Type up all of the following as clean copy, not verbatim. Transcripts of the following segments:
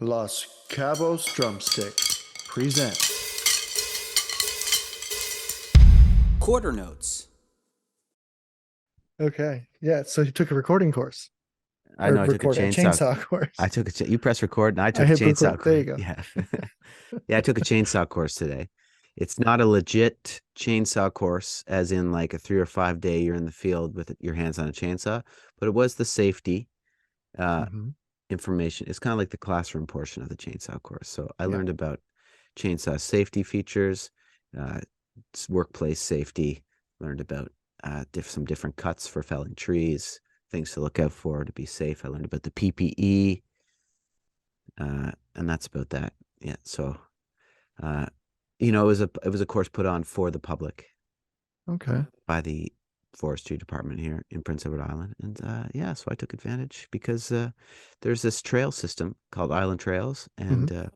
Los Cabos Drumsticks present Quarter notes. Okay. Yeah. So you took a recording course I or know I took a chainsaw course. I took a you press record and I I took a hit chainsaw record. There you course. go. Yeah. Yeah, I took a chainsaw course today. It's not a legit chainsaw course, as in like a 3 or 5 day you're in the field with your hands on a chainsaw, but it was the safety Mm-hmm. information. It's kind of like the classroom portion of the chainsaw course. So I Yeah. learned about chainsaw safety features, uh, workplace safety, learned about some different cuts for felling trees, things to look out for to be safe. I learned about the PPE, and that's about that. Yeah. So, it was a course put on for the public Okay. by the forestry department here in Prince Edward Island, and yeah, so I took advantage because there's this trail system called Island Trails, and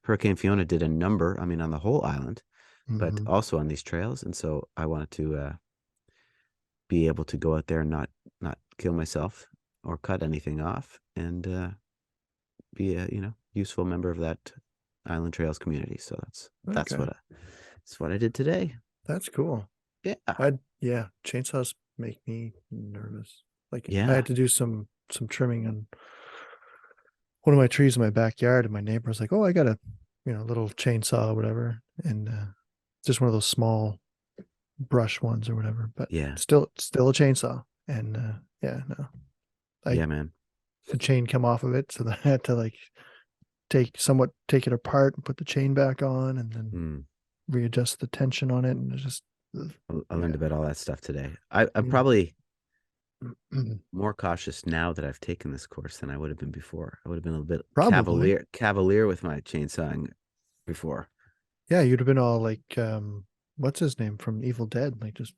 Hurricane Fiona did a number. I mean, on the whole island, but Mm-hmm. also on these trails, and so I wanted to be able to go out there and not kill myself or cut anything off, and be a useful member of that Island Trails community. So that's Okay. what I did today. That's cool. Yeah, Yeah. Chainsaws make me nervous. Like I yeah, had to do some trimming on one of my trees in my backyard, and my neighbor was like, "Oh, I got a little chainsaw or whatever," and just one of those small brush ones or whatever, but yeah, still a chainsaw. And yeah, no, I yeah, man. the chain come off of it, so I had to like take it apart and put the chain back on, and then Mm. readjust the tension on it, and it's just I learned about all that stuff today. I'm yeah. probably more cautious now that I've taken this course than I would have been before. I would have been a little bit Probably. cavalier with my chainsawing before. Yeah, you'd have been all like what's his name from Evil Dead, like just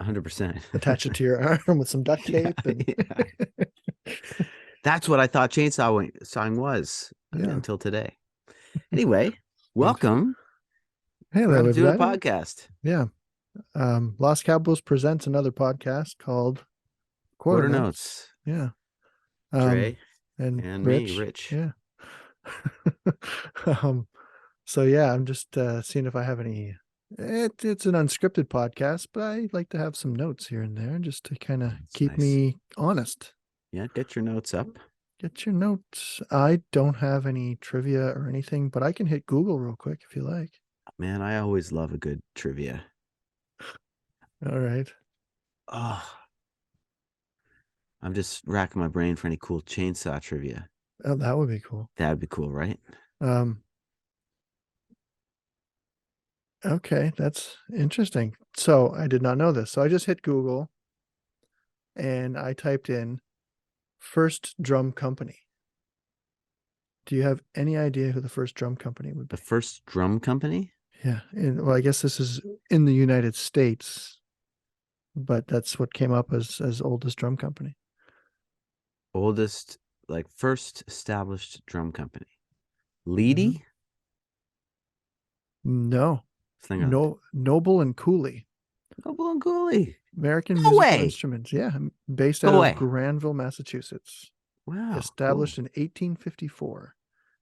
100%. attach it to your arm with some duct tape. And Yeah. That's what I thought sawing was yeah. until today. Anyway, welcome. Hey We're there, doing a everybody. podcast. Yeah. Los Cabos presents another podcast called Quarter Notes. Yeah. Dre And and Rich. me, Rich. Yeah. So yeah, I'm just seeing if I have any. It's an unscripted podcast, but I like to have some notes here and there just to kind of keep nice. me honest. Yeah, get your notes up. Get your notes. I don't have any trivia or anything, but I can hit Google real quick if you like. Man, I always love a good trivia. All right. Oh, I'm just racking my brain for any cool chainsaw trivia. Oh, that would be cool. That'd be cool, right? Okay, that's interesting. So I did not know this. So I just hit Google and I typed in first drum company. Do you have any idea who the first drum company would be? The first drum company? Yeah. Well, I guess this is in the United States, but that's what came up as oldest drum company. Oldest, like first established drum company. Leedy? No. Noble and Cooley. Noble and Cooley. American No musical way. Instruments. Yeah. Based No out way. of Granville, Massachusetts. Wow. Established Cool. in 1854.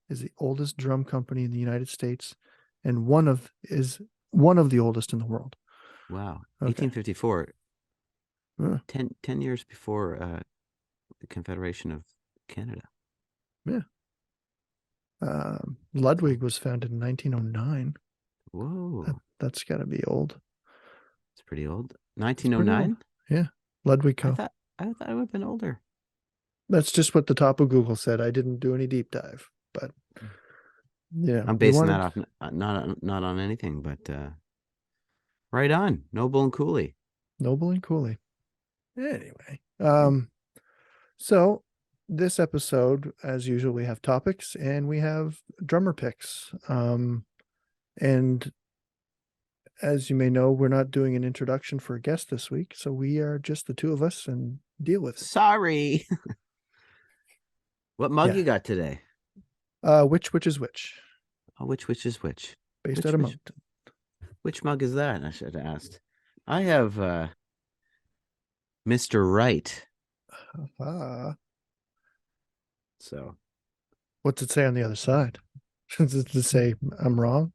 Is the oldest drum company in the United States and one of the oldest in the world. Wow. Okay. 1854. 10 years before the Confederation of Canada. Yeah. Ludwig was founded in 1909. Whoa. That's got to be old. It's pretty old. 1909? Yeah. Ludwig Co. I thought it would have been older. That's just what the top of Google said. I didn't do any deep dive, but yeah. I'm basing that off not on anything, but right on. Noble and Cooley. Noble and Cooley. Anyway, so this episode, as usual, we have topics and we have drummer picks. And as you may know, we're not doing an introduction for a guest this week, so we are just the two of us and deal with it. Sorry. What mug you got today? Which is which? Oh, which is which? Based out of Mountain. Which mug is that? I should have asked. I have Mr. Right. So What's it say on the other side? Does it say I'm wrong?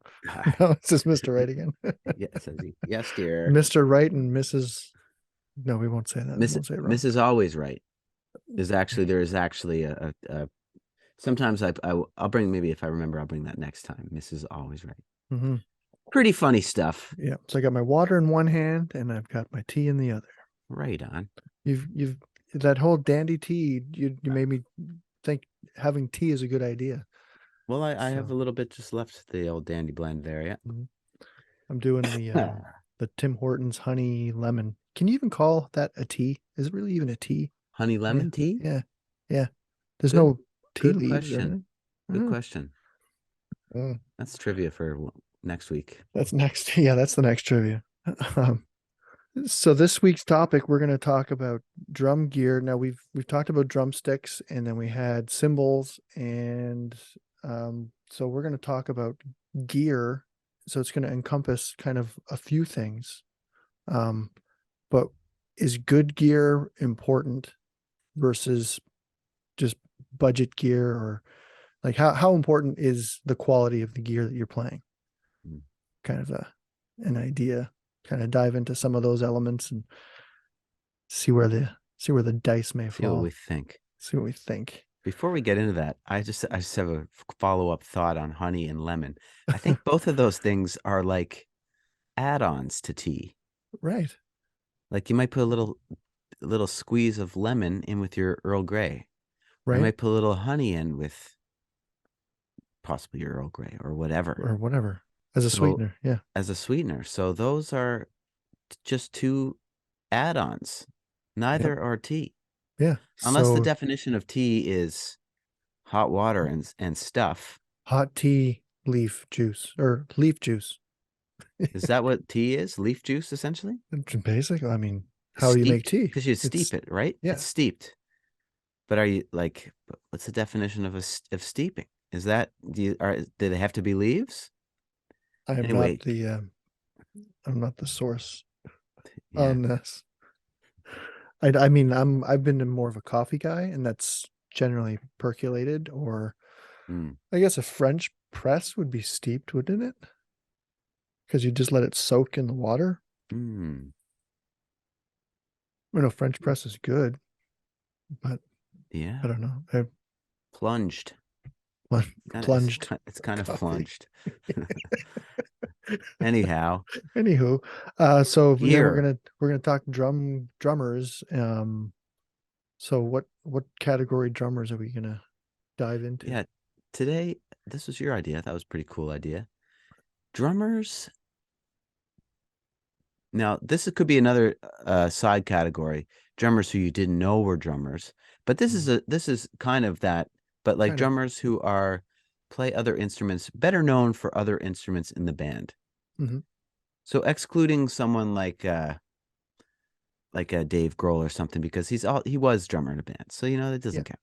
No, it says Mr. Right again. Yeah, it says, yes, dear. Mr. Right and Mrs. No, we won't say that. We won't say it wrong. Mrs. Always Right there is actually a sometimes I'll bring, maybe if I remember, I'll bring that next time. Mrs. Always Right. Mm-hmm. Pretty funny stuff. Yeah. So I got my water in one hand and I've got my tea in the other. Right on. You've that whole dandy tea, you made me think having tea is a good idea. Well, I have So- a little bit just left the old dandy blend there. Yeah. Mhm. I'm doing the Tim Hortons honey lemon. Can you even call that a tea? Is it really even a tea? Honey lemon tea? Yeah. Yeah. There's Good- no tea good leaves or question. anything. Good Oh, question. oh, That's trivia for next week. that's next. Yeah, that's the next trivia. Um, so this week's topic, we're going to talk about drum gear. Now we've talked about drumsticks, and then we had cymbals, and so we're going to talk about gear. So it's going to encompass kind of a few things. But is good gear important versus just budget gear, or like how important is the quality of the gear that you're playing? Mm. Kind of an idea, kind of dive into some of those elements and see where the dice may See what fall. we think. See what we think. Before we get into that, I just have a follow-up thought on honey and lemon. I think both of those things are like add-ons to tea. Right. Like you might put a little squeeze of lemon in with your Earl Grey. Or you Right. might put a little honey in with possibly your Earl Grey or whatever. Or whatever. As a So- sweetener. Yeah. As a sweetener. So those are just two add-ons. Neither are tea. Yeah. Unless the So definition of tea is hot water and stuff. hot tea leaf juice or leaf juice. Is that what tea is? Leaf juice, essentially? Basically, I mean, how do you make tea? Because you It's- steep it, right? yeah. It's steeped. But are you like, what's the definition of of steeping? Is that, do they have to be leaves? I'm Anyway. I'm not the source Yeah. on this. I mean, I've been more of a coffee guy, and that's generally percolated, or Mm. I guess a French press would be steeped, wouldn't it? Because you just let it soak in the water. Mm. I know French press is good, but Yeah. I don't know. I Plunged. plunged. It's kind of coffee. plunged. Anyhow, Anywho, so then Gear. we're gonna talk drummers. So what category drummers are we gonna dive into? yeah, today, this was your idea. That was a pretty cool idea. Drummers. Now, could be another side category. Drummers who you didn't know were drummers. But this is kind of that, but like Kind of. drummers who play other instruments, better known for other instruments in the band. Mhm. So excluding someone like Dave Grohl or something, because he was drummer in a band. So that doesn't count.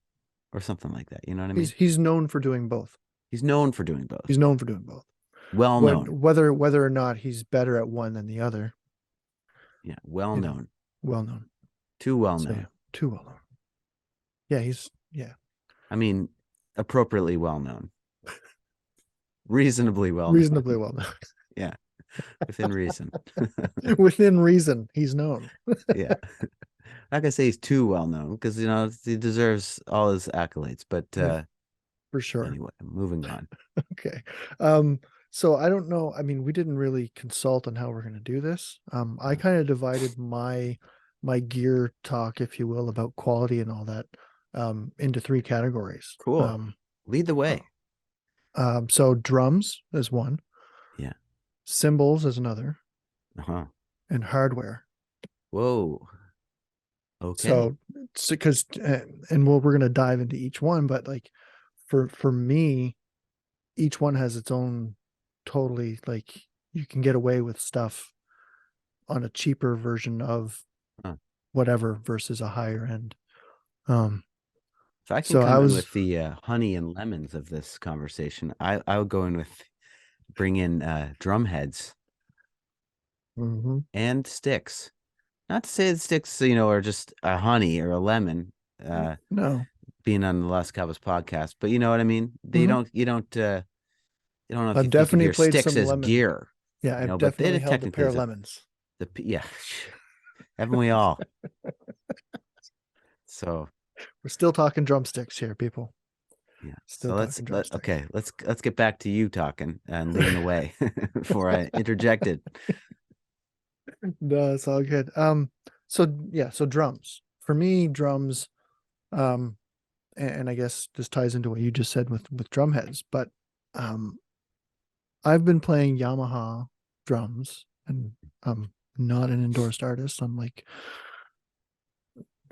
Or something like that. You know what I mean? He's known for doing both. He's known for doing both. He's known for doing both. Well known. Whether or not he's better at one than the other. Yeah, well you know, known. Well known. Too well So, known. too well known. Yeah. I mean, appropriately well known. Reasonably well Reasonably known. well known. Yeah. Within reason. Within reason, he's known. Yeah. Not gonna say he's too well known, because he deserves all his accolades. But Yeah, for sure. anyway, moving on. Okay. So I don't know. I mean, we didn't really consult on how we're going to do this. I kind of divided my gear talk, if you will, about quality and all that, into three categories. Cool. Lead the way. So drums is one. Yeah. Cymbals is another, Uh-huh. and hardware. Whoa. Okay. So because and we're going to dive into each one, but like for me, each one has its own totally, like, you can get away with stuff on a cheaper version of whatever versus a higher end. If I can So come in with the honey and lemons of this conversation, I would go in with bring in drum heads Mhm. and sticks. Not to say that sticks, are just a honey or a lemon, No, being on the Los Cabos podcast, but you know what I mean? Mhm. You don't know if you I've think of definitely your played sticks some as lemon. gear, Yeah, you I've know, but definitely it held a technically pair of is lemons. yeah, haven't we all? So We're still talking drumsticks here, people. yeah. Still So talking drumsticks. okay, let's get back to you talking and leading the way before I interjected. No, it's all good. So yeah, so drums. For me, drums, um, and I guess this ties into what you just said with drum heads, but um I've been playing Yamaha drums, and I'm not an endorsed artist, unlike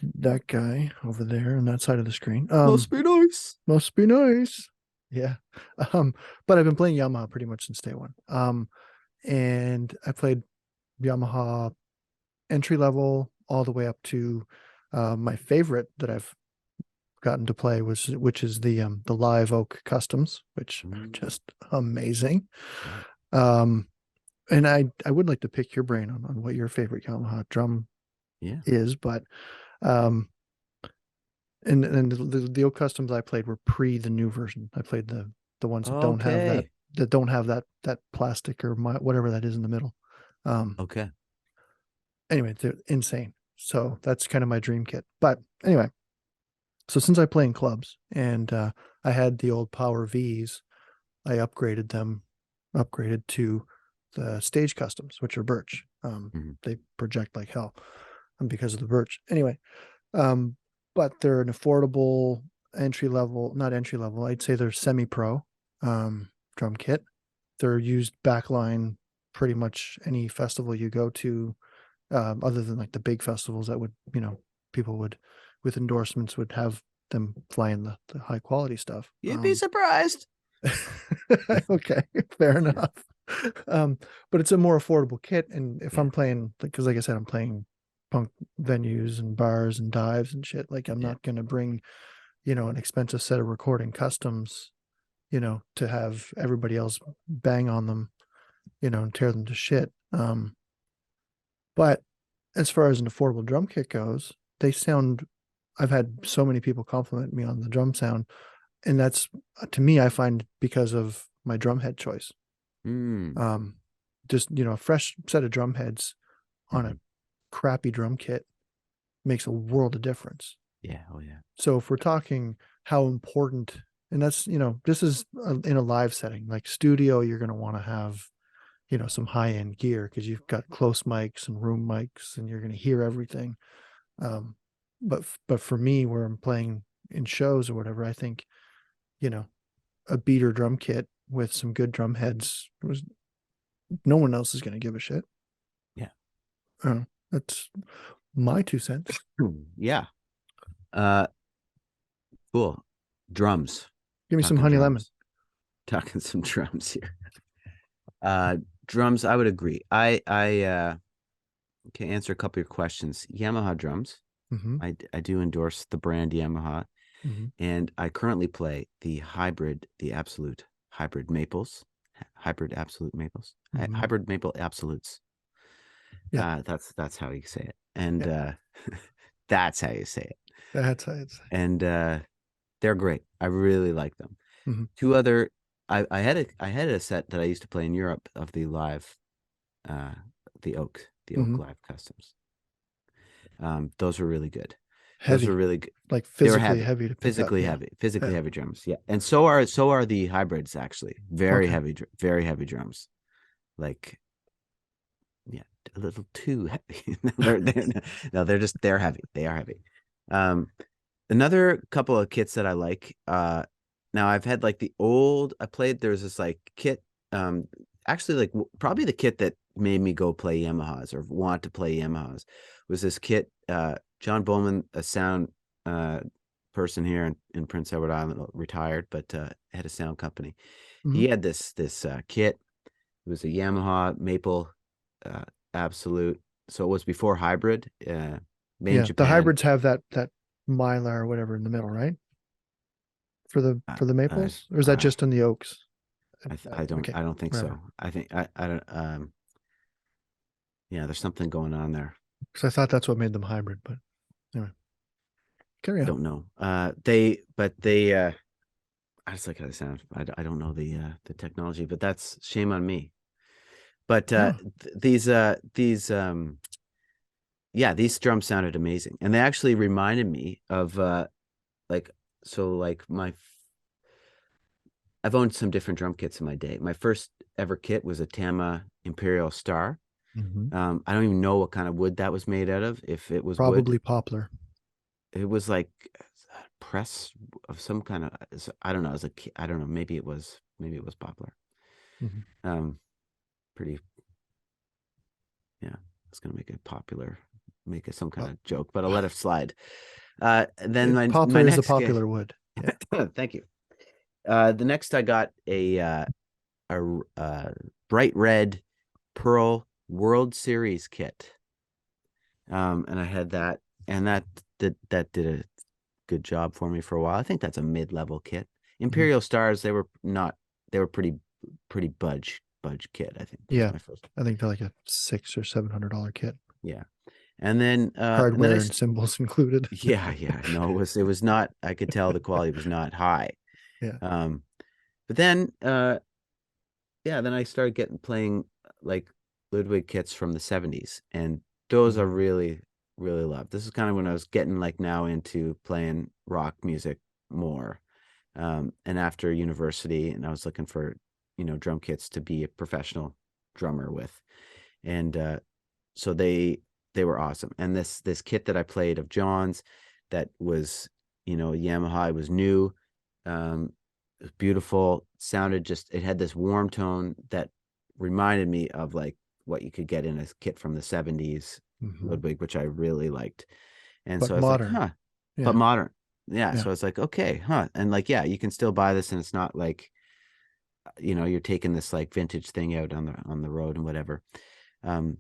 that guy over there on that side of the screen. Must be nice. Must be nice. Yeah. Um, but I've been playing Yamaha pretty much since day one. And I played Yamaha entry level all the way up to my favorite that I've gotten to play which is the Live Oak Customs, which are just amazing. Yeah. And I would like to pick your brain on what your favorite Yamaha drum Yeah. is, but um and the old customs I played were pre the new version. I played the ones that don't have Okay. that plastic or whatever that is in the middle. Okay. Anyway, they're insane. So that's kind of my dream kit. But anyway, so since I play in clubs and I had the old Power V's, I upgraded to the stage customs, which are birch. They project like hell, because of the birch. Anyway, but they're an affordable entry level, not entry level. I'd say they're semi-pro drum kit. They're used backline pretty much any festival you go to, other than like the big festivals that would, people would with endorsements would have them flying the high quality stuff. You'd be surprised. Okay, fair Yeah. enough. But it's a more affordable kit, and if Yeah. I'm playing, because like I said, I'm playing punk venues and bars and dives and shit, like I'm Yeah. not gonna bring, an expensive set of recording customs, to have everybody else bang on them, and tear them to shit. But as far as an affordable drum kit goes, they sound, I've had so many people compliment me on the drum sound, and that's, to me, I find, because of my drum head choice. Mm. Just, a fresh set of drum heads on a Mhm. crappy drum kit makes a world of difference. Yeah. Oh yeah. So if we're talking how important, and that's, this is in a live setting, like studio, you're going to want to have, some high end gear because you've got close mics and room mics and you're going to hear everything. But for me, where I'm playing in shows or whatever, I think, a beater drum kit with some good drum heads was, no one else is going to give a shit. Yeah. That's my 2 cents. Yeah. Cool. Drums. Give me some Talking honey drums. lemon. Talking some drums here. Drums, I would agree. I can answer a couple of your questions. Yamaha drums. Mm-hmm. I do endorse the brand Yamaha, Mm-hmm. and I currently play the absolute hybrid maples, hybrid absolute maples, Mm-hmm. hybrid maple absolutes. Yeah. That's how you say it, and Yeah. that's how you say it. That's how it's. And they're great. I really like them. Mm-hmm. Two other, I had a set that I used to play in Europe of the live, the oak Mm-hmm. live customs. Those were really good. Those Heavy, were really good. like They were physically heavy to pick up. physically Yeah. heavy, physically Yeah. heavy drums. Yeah, and so are the hybrids actually. Very Okay. heavy, very heavy drums. Like, yeah, a little too heavy. They're heavy. They are heavy. Another couple of kits that I like. Now I've had like I played. There's this like kit. Actually, like probably the kit that made me go play Yamahas or want to play Yamahas was this kit. John Bowman, a sound person here in Prince Edward Island, retired, but had a sound company. Mm-hmm. He had this kit. It was a Yamaha Maple Absolute. So it was before hybrid. Made in Japan. The hybrids have that mylar or whatever in the middle, right? For the maples, or is that just in the oaks? I don't think whatever. so. I think I don't yeah, there's something going on there. Because I thought that's what made them hybrid, but anyway. Carry I on. don't know. I just like how they sound. I don't know the technology, but that's shame on me. But Oh. these drums sounded amazing, and they actually reminded me of like like I've owned some different drum kits in my day. My first ever kit was a Tama Imperial Star. Mhm. I don't even know what kind of wood that was made out of. If it was wood, Probably poplar. it was like press of some kind of. I don't know. As a kid, I don't know. Maybe it was poplar. Mhm. Um, Pretty. Yeah, I was gonna make it some kind Well, of joke, but I'll let it slide. Then my poplar is a next kit. popular wood. Yeah. Thank you. The next I got a bright red pearl World Series kit. And I had that, and that did a good job for me for a while. I think that's a mid-level kit. Mhm. Imperial Stars, they were not, they were pretty budge kit, I think was Yeah. my first. I think they're like a $600 or $700 kit. Yeah. And then Hardware and symbols included. yeah, no, it was not, I could tell the quality was not high. Yeah. Um, but then then I started playing like Ludwig kits from the 70s, and those are Mhm. really, really loved. This is kind of when I was getting like now into playing rock music more. And after university, and I was looking for, drum kits to be a professional drummer with. And so they were awesome. And this kit that I played of John's that was, Yamaha, it was new. It was beautiful. Sounded just, it had this warm tone that reminded me of like what you could get in a kit from the 70s Mhm. Ludwig, which I really liked. And But so I was like, modern. huh, but Yeah. modern. Yeah. Yeah. So I was like, okay, huh. And like, yeah, you can still buy this, and it's not like, you're taking this like vintage thing out on the road and whatever. Um,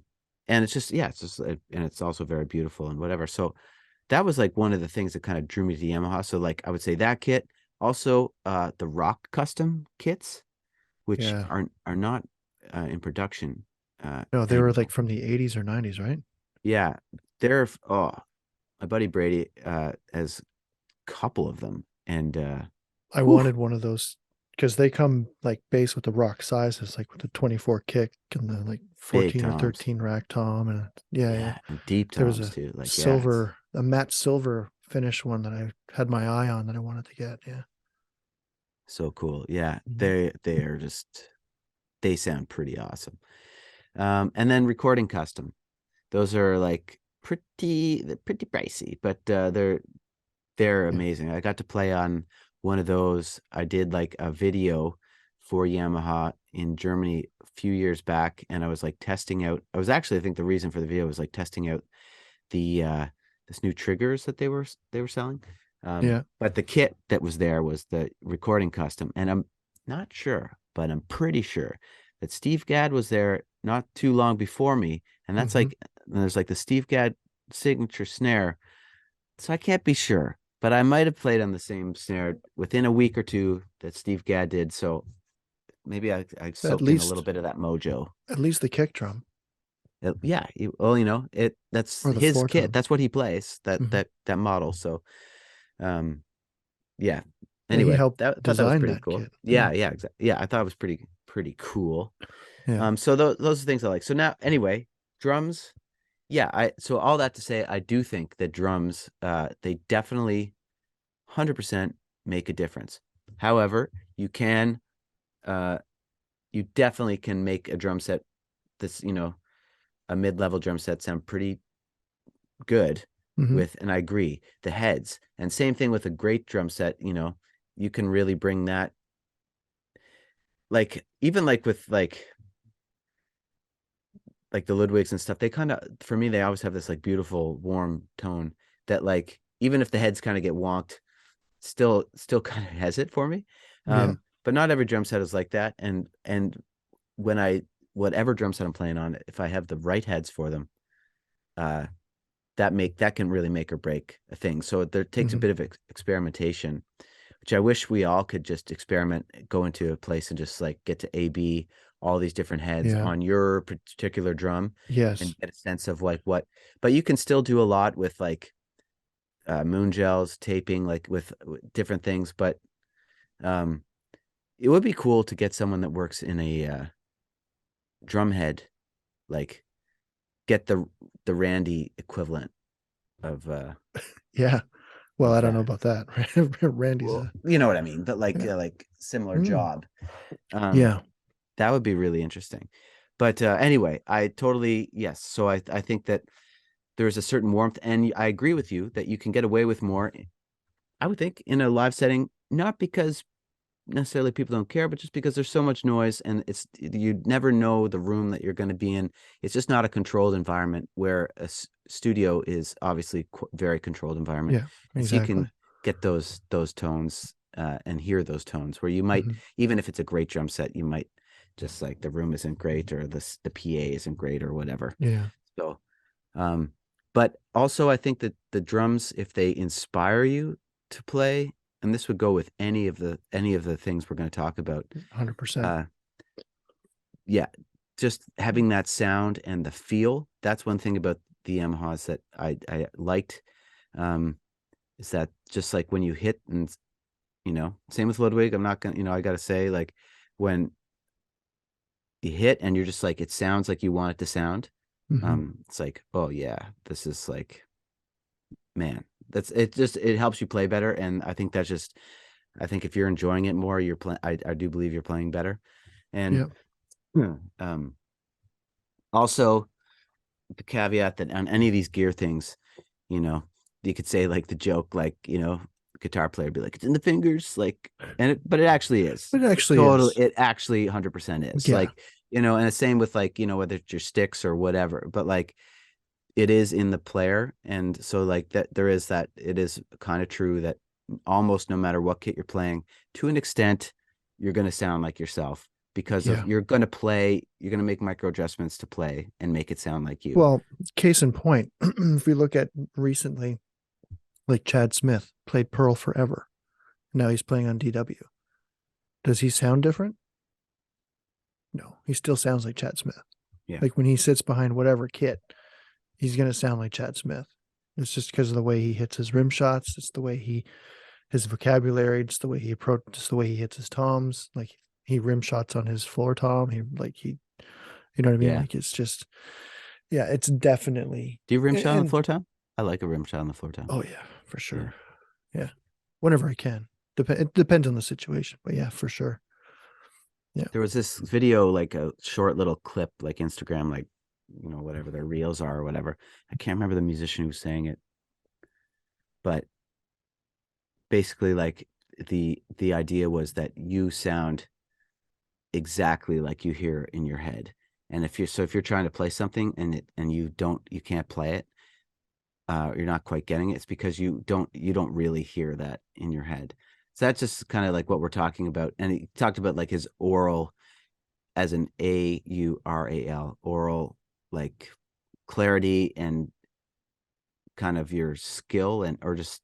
and it's just, yeah, and it's also very beautiful and whatever. So that was like one of the things that kind of drew me to Yamaha. So like I would say that kit, also the Rock custom kits, which Yeah. are not in production No, they were like anymore. from the 80s or 90s, right? Yeah, my buddy Brady has a couple of them, and I whew, wanted one of those because they come like base with the rock sizes, like with the 24 kick and the like big 14 or toms. 13 rack tom. And yeah, yeah. Yeah, and deep There was toms a too. Like, yeah, it's silver, a matte silver finish one that I had my eye on that I wanted to get. Yeah. so cool. Yeah, Mhm. they are just, they sound pretty awesome. And then recording custom. Those are like they're pretty pricey, but they're Yeah. amazing. I got to play on one of those. I did like a video for Yamaha in Germany a few years back, and I was like testing out. I was actually, I think the reason for the video was like testing out the this new triggers that they were selling. Yeah. But the kit that was there was the recording custom, and I'm not sure, but I'm pretty sure that Steve Gadd was there not too long before me, and that's Hmm. like, there's like the Steve Gadd signature snare, so I can't be sure, but I might have played on the same snare within a week or two that Steve Gadd did. So maybe I At soaked in a little least, bit of that mojo. at least the kick drum Yeah, well, that's or the his four kit. tom. That's what he plays. That Hmm. that that model. So, um, yeah. Yeah. He Anyway, helped that thought that was design pretty that cool. kit. Yeah. Yeah, exactly. Yeah, I thought it was pretty cool. Yeah. So those are things I like. So now, anyway, drums. Yeah, so all that to say, I do think that drums, they definitely 100% make a difference. However, uh, you definitely can make a drum set that's, a mid-level drum set sound pretty good Hmm. with, and I agree, the heads. And same thing with a great drum set, you can really bring that, like, even like with like the Ludwigs and stuff, they kind of, for me, they always have this like beautiful warm tone that, like, even if the heads kind of get wonked, still kind of has it for me. Yeah. But not every drum set is like that. And when whatever drum set I'm playing on, if I have the right heads for them, uh, that can really make or break a thing. So there takes a Hmm. bit of experimentation, which I wish we all could just experiment, go into a place and just like get to A/B all these different heads Yeah. on your particular drum Yes. and get a sense of like what. But you can still do a lot with like moon gels, taping, like with different things. But it would be cool to get someone that works in a drum head, like get the Randy equivalent of Yeah. Well, I don't know that. about that. Randy's Well, a you know what I mean, but yeah. like similar Mm, job. Um, yeah. that would be really interesting. But anyway, I totally yes. So I think that there's a certain warmth, and I agree with you that you can get away with more. I would think in a live setting, not because necessarily people don't care, but just because there's so much noise and you never know the room that you're going to be in. It's just not a controlled environment where a studio is obviously very controlled environment. Yeah. And so you Exactly. can get those tones and hear those tones where you might, Mhm. even if it's a great drum set, you might just like the room isn't great or the PA isn't great or whatever. Yeah. So, but also I think that the drums, if they inspire you to play, and this would go with any of the things we're going to talk about. 100%. Uh, yeah, just having that sound and the feel. That's one thing about the Yamahas that I liked. Is that just like when you hit and same with Ludwig. I'm not gonna I gotta say like when you hit and you're just like it sounds like you want it to sound. Hmm. It's like oh yeah, this is like man, that's it. Just it helps you play better, and I think that's just I think if you're enjoying it more, you're playing. I do believe you're playing better, and Yeah. um, also the caveat that on any of these gear things, you know, you could say like the joke, like guitar player be like it's in the fingers, like, but it actually is. It actually Total, is. it actually 100% is Yeah. like and the same with like whether it's your sticks or whatever, but like it is in the player. And so like that there is that it is kind of true that almost no matter what kit you're playing, to an extent, you're going to sound like yourself because of Yeah. you're going to make micro adjustments to play and make it sound like you. Well, case in point, if we look at recently, like Chad Smith played Pearl forever. Now he's playing on DW. Does he sound different? No, he still sounds like Chad Smith. Yeah. Like when he sits behind whatever kit, he's going to sound like Chad Smith. It's just because of the way he hits his rim shots. It's the way his vocabulary. It's the way he approaches. It's the way he hits his toms. Like he rim shots on his floor tom. You know what I mean? Yeah. Like it's just, yeah, it's definitely. Do you rim shot on the And floor tom? I like a rim shot on the floor tom. oh yeah, for Yeah. sure. Yeah, whenever I can. It depends on the situation, but yeah, for sure. Yeah. There was this video, like a short little clip, like Instagram, like whatever their reels are or whatever. I can't remember the musician who was saying it, but basically like the idea was that you sound exactly like you hear in your head. And if you're trying to play something and you can't play it, you're not quite getting it, it's because you don't really hear that in your head. So that's just kind of like what we're talking about. And he talked about like his oral, as an AURAL, oral, like clarity and kind of your skill and or just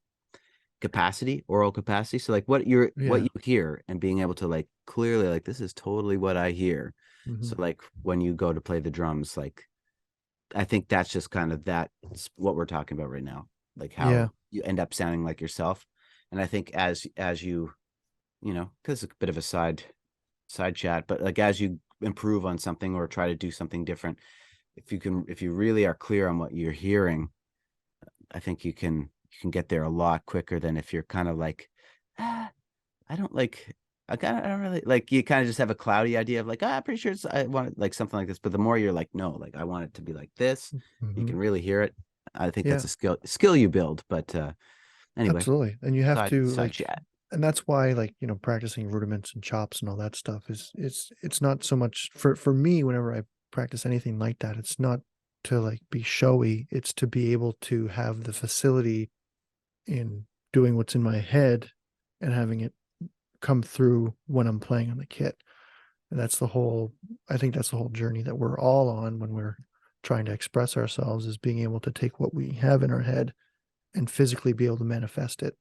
capacity, oral capacity. So like what Yeah. you hear and being able to like clearly like this is totally what I hear. Hmm. So like when you go to play the drums, like I think that's just kind of what we're talking about right now, like Yeah. how you end up sounding like yourself. And I think as you because it's a bit of a side chat, but like as you improve on something or try to do something different, if you really are clear on what you're hearing, I think you can get there a lot quicker than if you're kind of like, ah, I don't like, I don't really like. You kind of just have a cloudy idea of like, I'm pretty sure I want it like something like this. But the more you're like, no, like I want it to be like this, you Hmm. can really hear it. I think that's Yeah. a skill you build. But anyway, Absolutely. And you have to side like, chat. and that's why like, practicing rudiments and chops and all that stuff is it's not so much for me whenever I practice anything like that, it's not to like be showy, it's to be able to have the facility in doing what's in my head and having it come through when I'm playing on the kit. And I think that's the whole journey that we're all on when we're trying to express ourselves, is being able to take what we have in our head and physically be able to manifest it,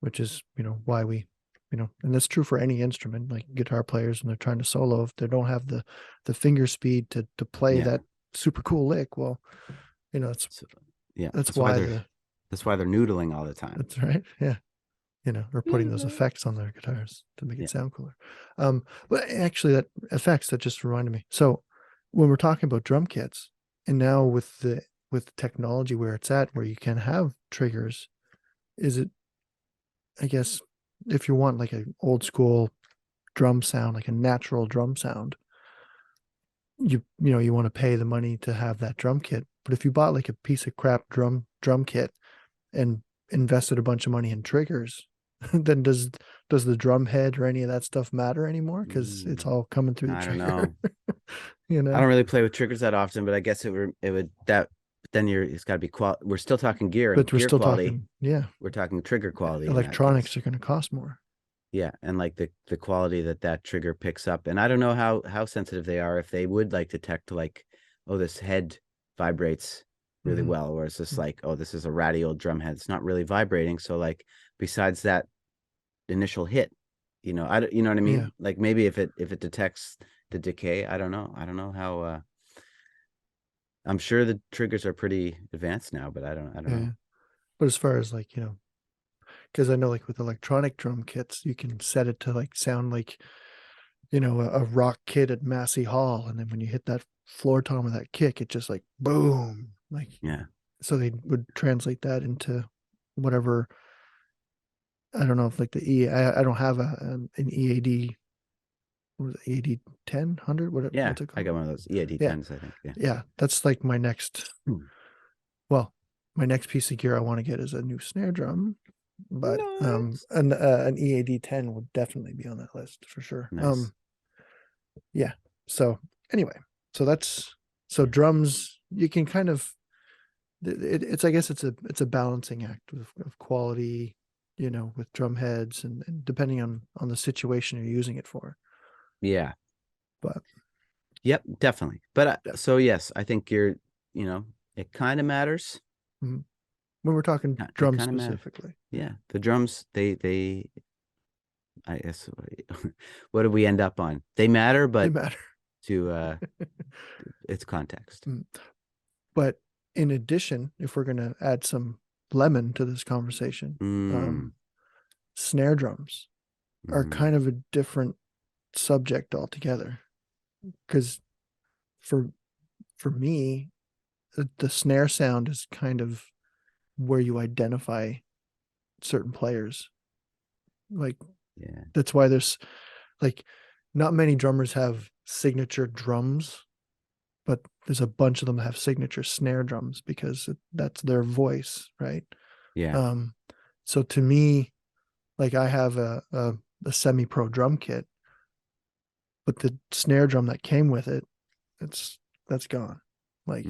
which is, why we, and that's true for any instrument, like guitar players when they're trying to solo, if they don't have the finger speed to play Yeah. that super cool lick, well, it's So, yeah. that's That's why why they're the That's why they're noodling all the time. That's right. Yeah. Or putting those effects on their guitars to make Yeah. it sound cooler. But actually that effects, that just reminded me. So when we're talking about drum kits, and now with technology where it's at, where you can have triggers, is it, I guess, if you want like an old school drum sound, like a natural drum sound, you want to pay the money to have that drum kit. But if you bought like a piece of crap drum kit and invested a bunch of money in triggers, then does the drum head or any of that stuff matter anymore? Because it's all coming through the I trigger. don't know. I I don't really play with triggers that often, but I guess it would that. But then it's got to be qual. We're still talking gear and But we're gear still quality. talking, yeah. We're talking trigger quality. Electronics are going to cost more. Yeah, and like the quality that trigger picks up, and I don't know how sensitive they are, if they would like detect like, oh, this head vibrates really well, or it's just like, oh, this is a ratty old drum head, it's not really vibrating. So like, besides that initial hit, you know what I mean? Yeah. Like maybe if it detects the decay, I don't know how. I'm sure the triggers are pretty advanced now, but I don't know. But as far as like, because I know like with electronic drum kits, you can set it to like sound like, a rock kit at Massey Hall. And then when you hit that floor tom of that kick, it just like boom. Like, Yeah. so they would translate that into whatever. I don't know if like I don't have an EAD. What was it, EAD 10, 100? What's it called? I got one of those EAD 10s, I think. Yeah. That's like my next, well, my next piece of gear I want to get is a new snare drum. But Nice. an EAD 10 would definitely be on that list for sure. Nice. Yeah. So anyway, so drums, you can kind of, it's I guess it's a balancing act of quality, with drum heads and depending on the situation you're using it for. Yeah. But Yep, definitely. But so yes, I think it kind of matters. when we're talking It drums kind of matters. specifically. Yeah, the drums, they I guess what do we end up on? They matter, but They matter. to its context. But in addition, if we're going to add some lemon to this conversation, snare drums are kind of a different subject altogether. Because for me, the snare sound is kind of where you identify certain players. Like, that's why there's like not many drummers have signature drums, but there's a bunch of them that have signature snare drums because that's their voice, right? Yeah. So to me, like I have a semi-pro drum kit, but the snare drum that came with it, that's gone. Like,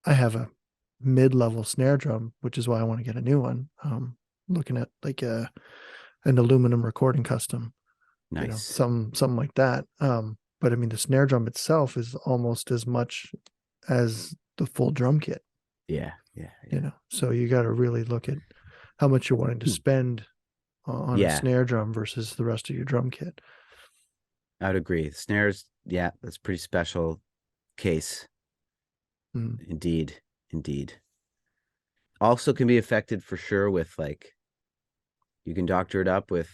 I have a mid-level snare drum, which is why I want to get a new one. Looking at like an aluminum recording custom, nice. Something like that. But I mean, the snare drum itself is almost as much as the full drum kit. Yeah. So you got to really look at how much you're wanting to spend on a snare drum versus the rest of your drum kit. I would agree. Snares, that's a pretty special case. Indeed. Also can be affected for sure with like, you can doctor it up with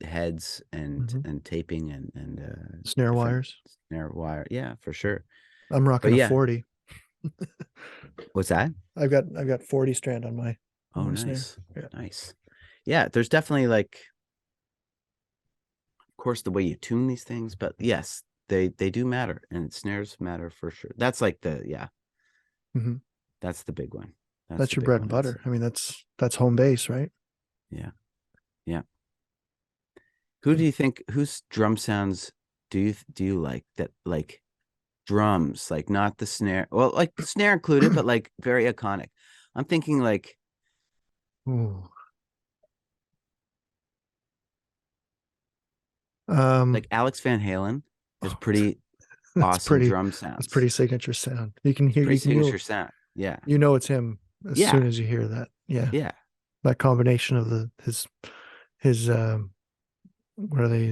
heads and taping and snare wires. Snare wire. Yeah, for sure. I'm rocking a 40. What's that? I've got 40 strand on my nice. snare. Yeah. Nice. Yeah, there's definitely like, of course, the way you tune these things, but yes, they do matter, and snares matter for sure. That's like that's the big one. That's your bread and butter. I mean, that's home base, right? Yeah. Who do you think, whose drum sounds do you like, that like drums, like not the snare, well, like the snare included, but like very iconic? I'm thinking like, like Alex Van Halen is pretty awesome drum sounds. It's pretty signature sound. You can hear signature sound. Yeah. It's him as soon as you hear that. Yeah. Yeah. That combination of his what are they?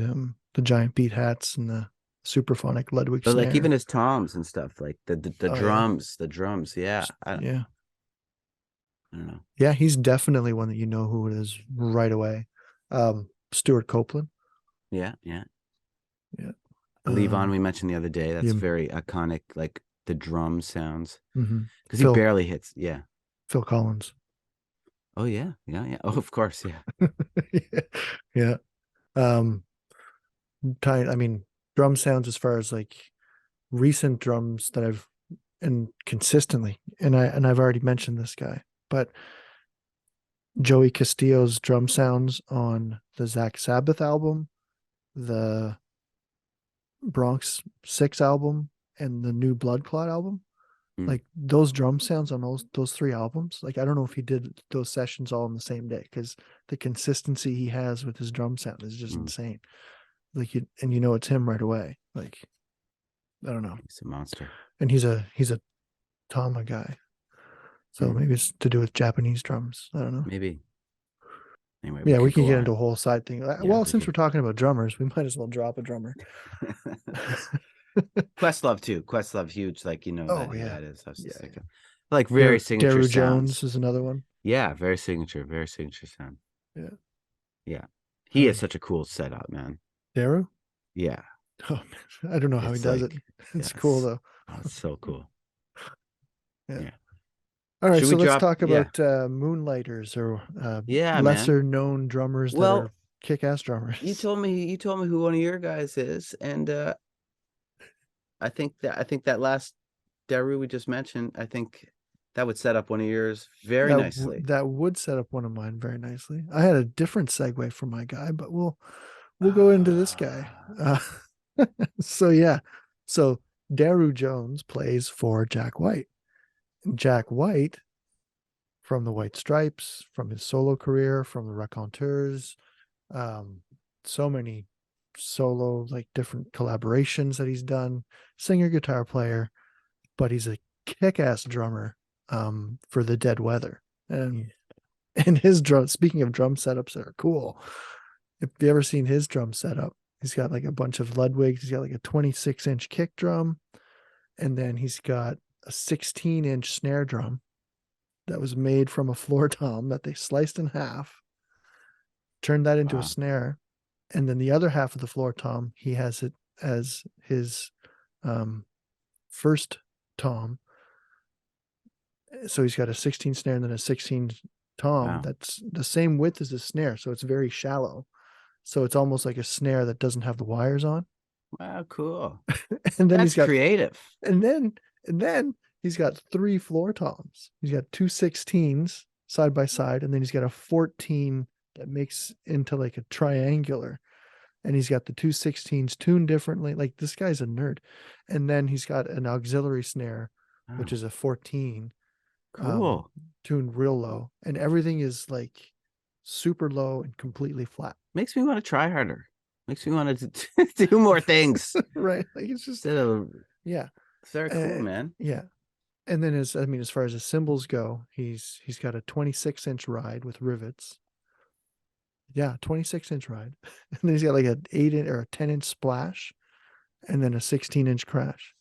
The giant beat hats and the Superphonic Ludwig But snare. like even his toms and stuff, like the Oh, yeah. drums. Yeah. Yeah. I don't know. Yeah, he's definitely one that you know who it is right away. Stuart Copeland. Yeah. Yeah. Yeah. Levon, we mentioned the other day. That's yeah. very iconic, like the drum sounds. Mhm. Because he barely hits. Yeah. Phil Collins. Oh, yeah. Yeah. Yeah. Oh, of course. Yeah. Yeah. Um, I mean, drum sounds as far as like recent drums that I've and consistently, and I've already mentioned this guy, but Joey Castillo's drum sounds on the Zach Sabbath album, the Bronx Six album, and the new Blood Clot album. Mm, Like those drum sounds on those three albums. Like I don't know if he did those sessions all on the same day because the consistency he has with his drum sound is just mm. insane. Like you know it's him right away. Like I don't know. He's a monster. And he's a Tama guy. So Mm, maybe it's to do with Japanese drums. I don't know. maybe. Anyway, Yeah, we could can go get on. into a whole side thing. Yeah, Well, we since could. we're talking about drummers, we might as well drop a drummer. Questlove too. Questlove, huge. Like, Oh who yeah. that is. I was just Yeah. thinking. Like very signature Daru sounds. Jones is another one. Yeah, very signature sound. Yeah. Yeah. He is such a cool setup, man. Daru? Yeah. Oh man. I don't know how he It's does it. like, It's cool though. oh, it's so cool. Yeah. Yeah. All right, Should we so let's drop? talk Yeah. about Moonlighters or Yeah, man. lesser known drummers that Well, are kick-ass drummers. you told me who one of your guys is, and I think that last Daru we just mentioned, I think that would set up one of yours very nicely. That would set up one of mine very nicely. I had a different segue for my guy, but we'll go into this guy. So yeah, so Daru Jones plays for Jack White. Jack White, from the White Stripes, from his solo career, from the Raconteurs, um, so many solo like different collaborations that he's done. Singer, guitar player, but he's a kick-ass drummer for the Dead Weather. And his drum, speaking of drum setups that are cool, if you ever seen his drum setup, he's got like a bunch of Ludwigs. He's got like a 26-inch kick drum, and then he's got a 16-inch snare drum that was made from a floor tom that they sliced in half, turned that into a Wow. snare, and then the other half of the floor tom, he has it as his first tom. So he's got a 16 snare and then a 16 tom Wow. that's the same width as the snare, so it's very shallow. So it's almost like a snare that doesn't have the wires on. Wow, cool. And then That's he's got creative. and then he's got three floor toms. He's got two 16s side by side, and then he's got a 14 that makes into like a triangular. And he's got the two 16s tuned differently. Like this guy's a nerd. And then he's got an auxiliary snare, which Wow. is a 14, Cool. tuned real low. And everything is like super low and completely flat. Makes me want to try harder. Makes me want to do more things. Right. Like it's just, Instead of, yeah. it's very cool, man. Yeah. And then as far as his cymbals go, he's got a 26-inch ride with rivets. Yeah, 26-inch ride. And then he's got like an 8-inch or a 10-inch splash and then a 16-inch crash.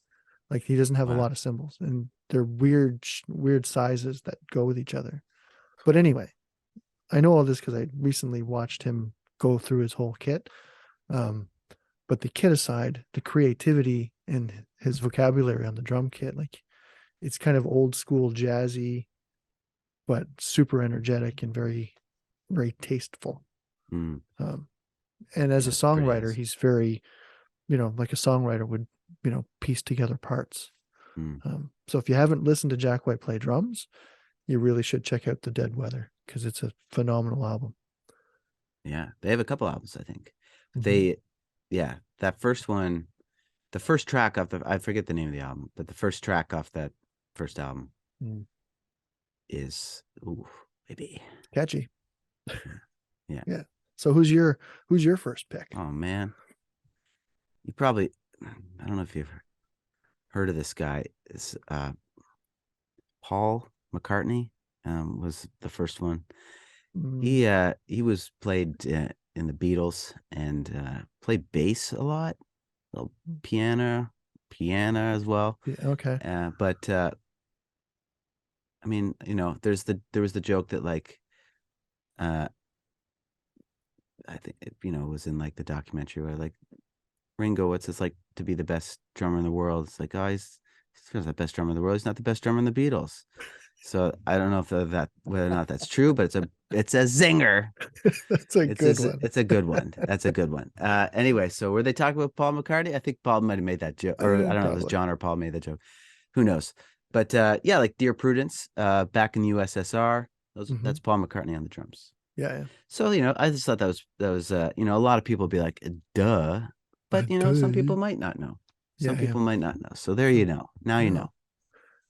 Like he doesn't have a Wow. lot of cymbals, and they're weird sizes that go with each other. But anyway, I know all this because I recently watched him go through his whole kit. But the kit aside, the creativity and his vocabulary on the drum kit, like it's kind of old school jazzy, but super energetic and very, very tasteful. Mm. And as Yeah, a it's pretty songwriter, nice. he's very, like a songwriter would, piece together parts. Mm. So if you haven't listened to Jack White play drums, you really should check out The Dead Weather because it's a phenomenal album. Yeah, they have a couple albums, I think. Mhm. Yeah, that first one, the first track off I forget the name of the album, but the first track off that first album Mm. is, ooh, baby. Catchy. Yeah. Yeah. So who's your first pick? Oh man, you probably, I don't know if you've heard of this guy. It's Paul McCartney was the first one. He was played in the Beatles and played bass a lot. little piano as well. Yeah, okay. But I mean, there was the joke that like uh I think it, was in like the documentary where like Ringo, what's it's like to be the best drummer in the world? It's like, oh, he's the best drummer in the world. He's not the best drummer in the Beatles. So I don't know if whether or not that's true, but it's a zinger. That's a good one. It's a good one. That's a good one. Anyway, so were they talking about Paul McCartney? I think Paul might have made that joke, or I don't know if it was Probably. John or Paul made that joke. Who knows? But yeah, like Dear Prudence, back in the USSR, that's Paul McCartney on the drums. Yeah. So I just thought that was a lot of people be like, duh, but some people might not know. Some people might not know. So there you know. Now you know.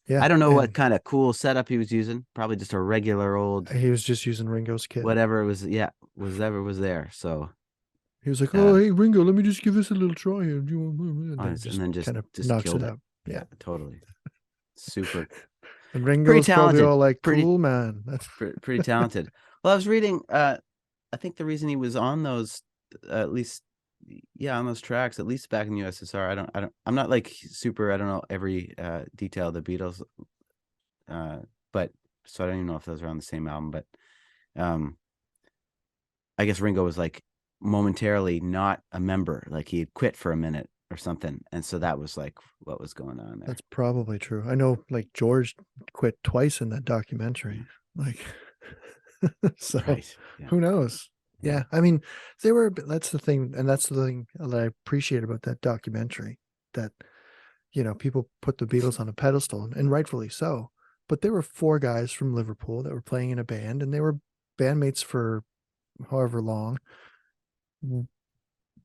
Yeah. I don't know what kind of cool setup he was using. Probably just a regular old. He was just using Ringo's kit. Whatever it was, yeah, whatever was there. So he was like, "Oh, hey Ringo, let me just give this a little try here." And then just kind of just knocks killed it it. out. Yeah, totally. Super. And Ringo's probably all like, pretty, "Cool, man." That's pretty talented. Well, I was reading. I think the reason he was on those, at least, yeah, on those tracks, at least back in the USSR. I'm not like super. I don't know every detail of the Beatles, but so I don't even know if those are on the same album. But I guess Ringo was like momentarily not a member, like he had quit for a minute or something, and so that was like what was going on there. That's probably true. I know, like George quit twice in that documentary. Like, so Right. Yeah. who knows? Yeah, I mean, that's the thing, and that's the thing that I appreciate about that documentary. That people put the Beatles on a pedestal, and rightfully so. But there were four guys from Liverpool that were playing in a band, and they were bandmates for however long.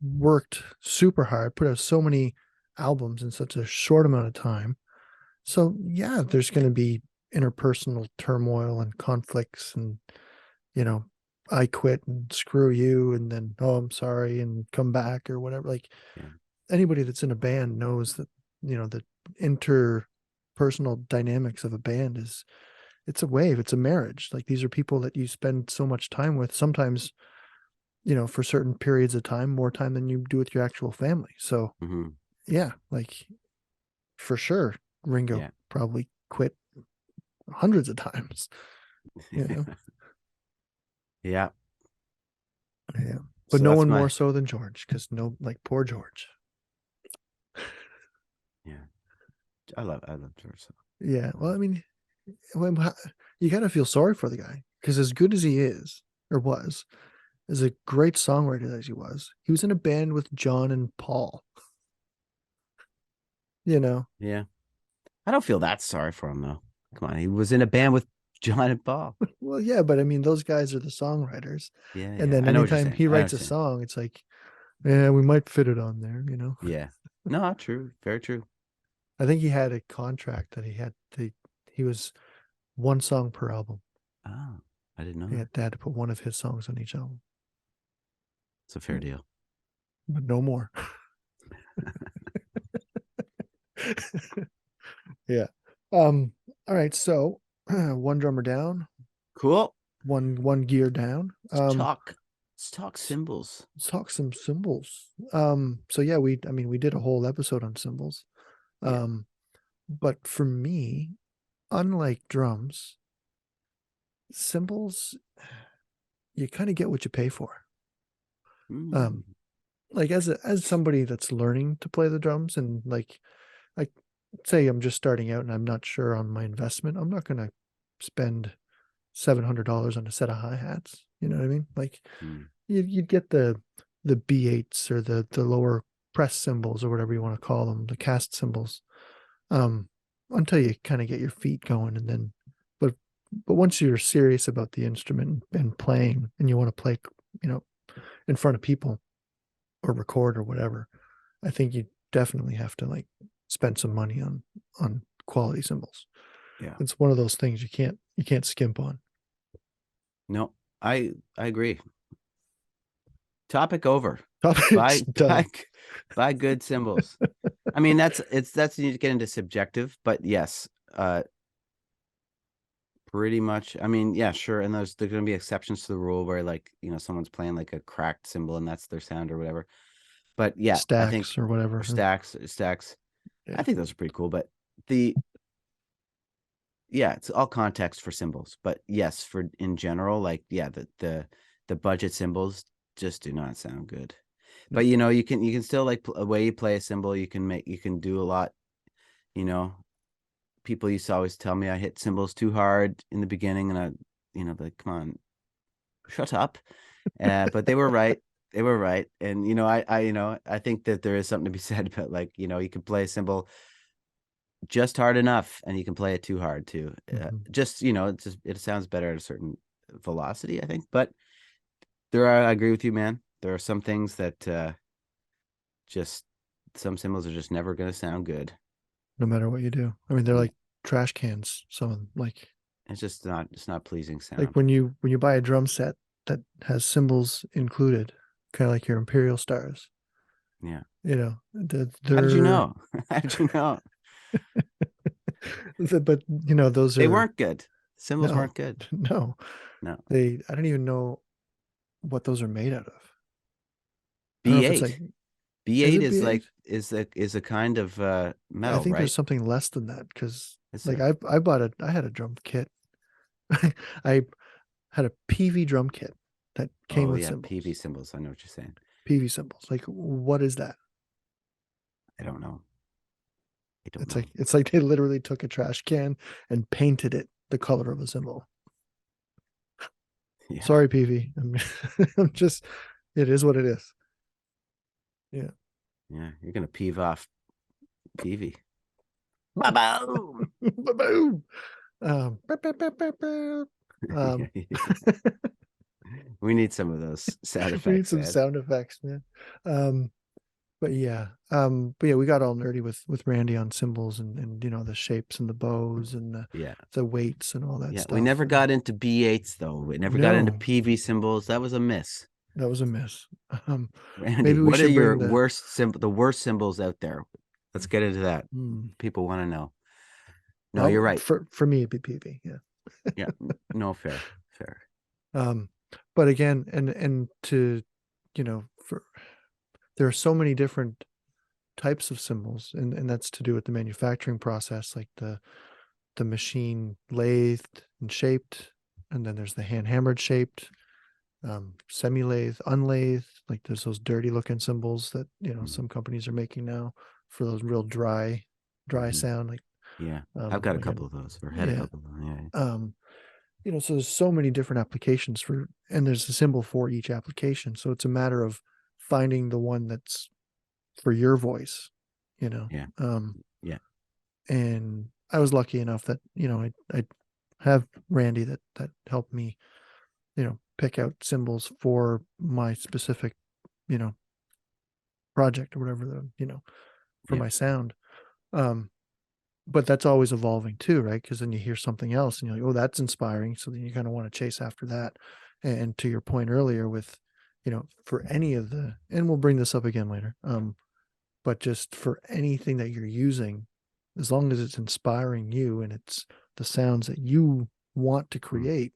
Worked super hard, put out so many albums in such a short amount of time. So yeah, there's going to be interpersonal turmoil and conflicts, and I quit and screw you, and then I'm sorry and come back or whatever. Like anybody that's in a band knows that the interpersonal dynamics of a band it's a wave, it's a marriage. Like these are people that you spend so much time with, sometimes for certain periods of time, more time than you do with your actual family. So yeah, like for sure Ringo probably quit hundreds of times. Yeah. Yeah. But So no one more so than George, because poor George. Yeah. I love George. So. Yeah. Well, I mean, you got to feel sorry for the guy, because as good as he is or was, as a great songwriter as he was in a band with John and Paul. Yeah. I don't feel that sorry for him though. Come on, he was in a band with John and Paul. Well, yeah, but I mean, those guys are the songwriters. Yeah. And then anytime he writes a song, it's like, yeah, we might fit it on there, Yeah. No, true. Very true. I think he had a contract that he was one song per album. Oh, I didn't know They had to put one of his songs on each album. It's a fair deal. But no more. Yeah. All right. So one drummer down. Cool. One gear down. Let's talk cymbals. Let's talk some cymbals. So yeah, we did a whole episode on cymbals. But for me, unlike drums, cymbals, you kind of get what you pay for. Like as somebody that's learning to play the drums, and like say I'm just starting out and I'm not sure on my investment, I'm not going to spend $700 on a set of hi-hats. You know what I mean? Like you'd get the B8s or the lower press cymbals or whatever you want to call them, the cast cymbals, until you kind of get your feet going. And then, but once you're serious about the instrument and playing, and you want to play, in front of people or record or whatever, I think you definitely have to like spend some money on quality cymbals. Yeah. It's one of those things you can't skimp on. No, I agree. Topic over. Buy good cymbals. I mean, that's you get into subjective, but yes, pretty much. I mean, yeah, sure. And there's going to be exceptions to the rule where like, someone's playing like a cracked cymbal and that's their sound or whatever. But yeah, I think stacks or whatever. or stacks. Yeah. I think those are pretty cool. But the yeah, it's all context for cymbals. But yes, for in general, like yeah, the budget cymbals just do not sound good. But No. you can still like a way you play a cymbal, you can do a lot. You know, people used to always tell me I hit cymbals too hard in the beginning, and I, like, come on, shut up. But they were right. They were right. And I think that there is something to be said about, like, you can play a cymbal just hard enough, and you can play it too hard too. Just it sounds better at a certain velocity, I think. But I agree with you, man. There are some things that just some cymbals are just never going to sound good. No matter what you do. I mean, they're like trash cans. Some of them, It's not pleasing sound. like when you buy a drum set that has cymbals included, kind of like your Imperial Stars. Yeah. They're How did you know? How did you know? but those They are weren't good. Cymbals no, weren't good. no. No. I don't even know what those are made out of. I don't know if it's like, B8. is B8 it is B8? like is a kind of I metal, think there's right? something less than that because Is like there? I had a drum kit. I had a PV drum kit that came Oh with yeah, cymbals. PV cymbals. I know what you're saying. PV cymbals. Like, what is that? I don't know. I don't It's know. like they literally took a trash can and painted it the color of a cymbal. Yeah. Sorry, PV. I'm just, it is what it is. Yeah. Yeah. You're gonna peeve off PV. Ba-boom! Boom. Bow, bow, bow, bow, bow. Um, We need some of those sound we need effects, some man. sound effects, man. But yeah, we got all nerdy with Randy on cymbals and the shapes and the bows and Yeah. the weights and all that Yeah. We stuff. never And got into B8s though. We never got into no, PV cymbals. That was a miss. that was a miss. Randy, Maybe we what are should your bring the worst symbols out there? Let's get into that. hmm, People want to know. No, you're well right. for me it'd be PV. Yeah. Yeah. No, fair. Um, but again, and to for there are so many different types of cymbals, and that's to do with the manufacturing process, like the machine lathed and shaped, and then there's the hand hammered shaped, semi lathe, unlathed. Like there's those dirty looking cymbals that some companies are making now for those real dry Mhm. sound. Like Yeah. I've got a like couple of those, or had a yeah. couple of them. Yeah. So there's so many different applications and there's a symbol for each application. So it's a matter of finding the one that's for your voice, you know. Yeah. Um, Yeah. and I was lucky enough that, I have Randy that helped me, pick out symbols for my specific, you know, project or whatever for Yeah. my sound. Um, but that's always evolving too, right? Because then you hear something else and you're like, oh, that's inspiring. So then you kind of want to chase after that. And to your point earlier with, for any of and we'll bring this up again later. But just for anything that you're using, as long as it's inspiring you and it's the sounds that you want to create,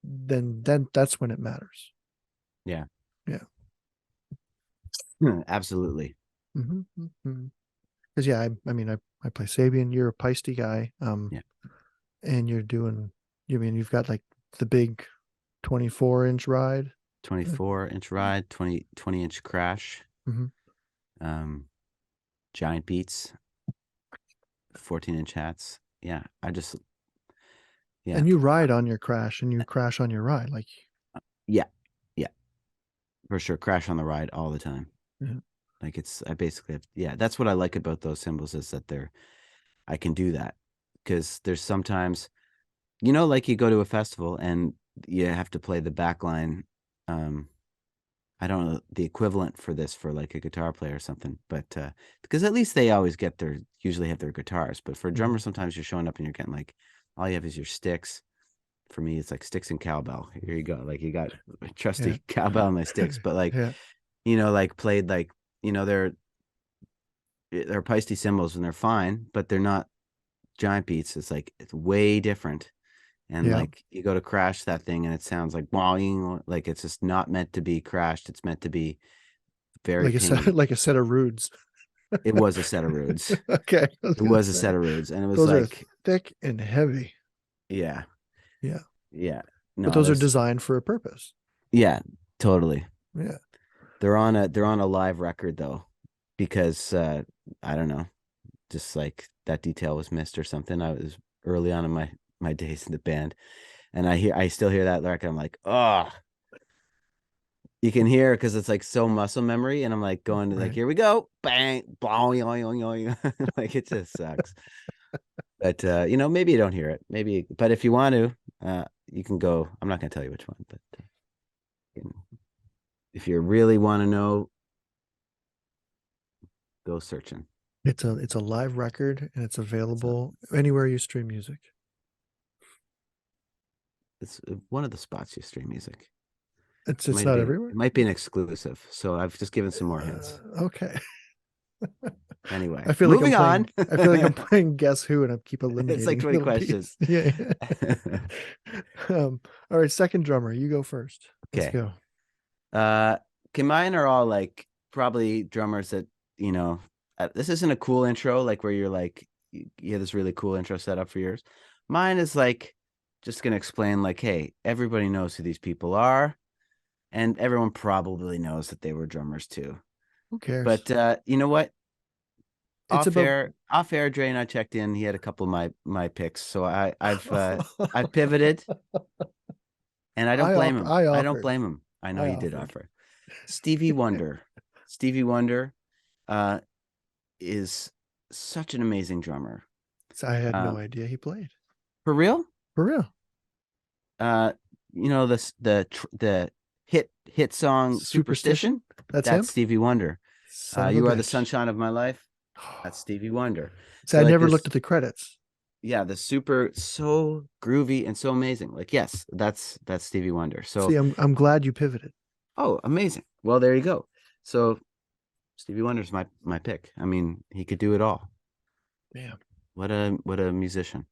then that's when it matters. Yeah. Yeah. Absolutely. Because I mean, I play Sabian. You're a Peisty guy. Yeah. And you've got like the big 24-inch ride. 24-inch ride, 20-inch crash. Mhm. Giant beats, 14-inch hats. Yeah. Yeah. And you ride on your crash and you crash on your ride. Like, Yeah. Yeah. For sure. Crash on the ride all the time. yeah. Like I basically that's what I like about those cymbals, is that I can do that, because there's sometimes, like you go to a festival and you have to play the back line. I don't know the equivalent for this for like a guitar player or something, but because at least they always usually have their guitars. But for a drummer, sometimes you're showing up and you're getting like, all you have is your sticks. For me, it's like sticks and cowbell. Here you go. Like you got a trusty cowbell and my sticks, but like, like played like, they're Peisty cymbals and they're fine, but they're not giant beats. It's like, it's way different. And like you go to crash that thing and it sounds like boing, like it's just not meant to be crashed. It's meant to be very pingy. like a set of rudes. It was a set of rudes. Okay. It was a set of rudes, and it was Those are like, thick and heavy. yeah, Yeah. yeah. But No, those are there's, designed for a purpose. yeah, totally. Yeah. They're on a live record though, because I don't know, just like that detail was missed or something. I was early on in my days in the band, and I still hear that lyric. I'm like, oh, you can hear because it's like so muscle memory, and I'm like going to like, Right. here we go, bang, bong, yoing, yoing, yoing. Like it just sucks. But maybe you don't hear it, maybe, but if you want to, you can go. I'm not gonna tell you which one, but you know, if you really want to know, go searching. It's a live record and it's So available anywhere you stream music. it's one of the spots you stream music. It's not It everywhere. might be an exclusive. So I've just given some more hints. Okay. Anyway, I feel like I'm moving on. playing. I feel like I'm playing Guess Who, and I keep It's like eliminating 20 little questions. pieces. Yeah. Yeah. All right, second drummer, you go first. Let's Okay. go. Okay, mine are all like probably drummers that, this isn't a cool intro, like where you're like, you have this really cool intro set up for yours. Mine is like, just going to explain like, hey, everybody knows who these people are. And everyone probably knows that they were drummers too. Who cares? But you know what? It's Off air, Dre and I checked in. He had a couple of my picks. So I've pivoted, and I don't blame him. I I don't offered. blame him. I know I you did offered. offer. Stevie Wonder. Stevie Wonder is such an amazing drummer. So I had no idea he played. For real? For real. The hit song Superstition? That's him. Stevie Wonder. Son of You a Are the bitch. Sunshine of My Life. That's Stevie Wonder. So I like never looked at the credits. Yeah, the super so groovy and so amazing. Like, yes, that's Stevie Wonder. So See, I'm glad you pivoted. oh, amazing. Well, there you go. So Stevie Wonder's my pick. I mean, he could do it all. Damn. What a musician.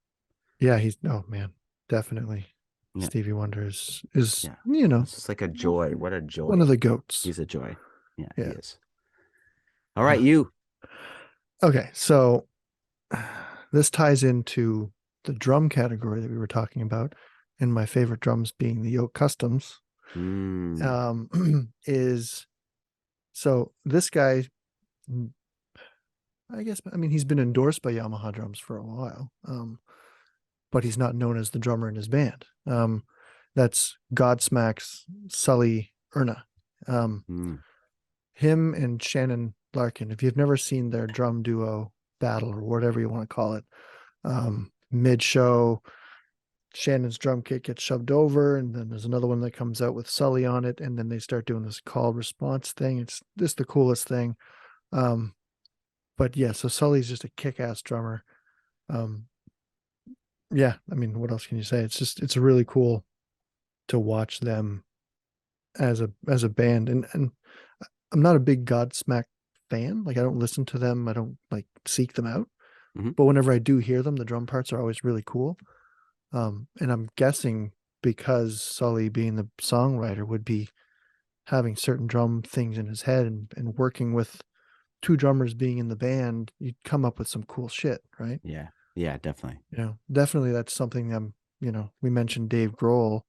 Yeah, oh man, definitely. Yeah. Stevie Wonder is Yeah. it's just like a joy. What a joy. one of the goats. He's a joy. Yeah, Yeah. he is. All right, you. Okay, so this ties into the drum category that we were talking about, and my favorite drums being the Yoke Customs. Is so this guy, I mean, he's been endorsed by Yamaha drums for a while, but he's not known as the drummer in his band. That's Godsmack's Sully Erna. Him and Shannon Larkin, if you've never seen their drum duo battle or whatever you want to call it, mid-show, Shannon's drum kit gets shoved over, and then there's another one that comes out with Sully on it, and then they start doing this call response thing. It's just the coolest thing. But yeah, so Sully's just a kick-ass drummer. Yeah, I mean, what else can you say? It's really cool to watch them as a band, and I'm not a big Godsmack fan. Like, I don't listen to them. I don't like seek them out. But whenever I do hear them, the drum parts are always really cool. And I'm guessing because Sully, being the songwriter, would be having certain drum things in his head, and working with two drummers being in the band, you'd come up with some cool shit, right? Yeah, definitely. Definitely that's something we mentioned Dave Grohl,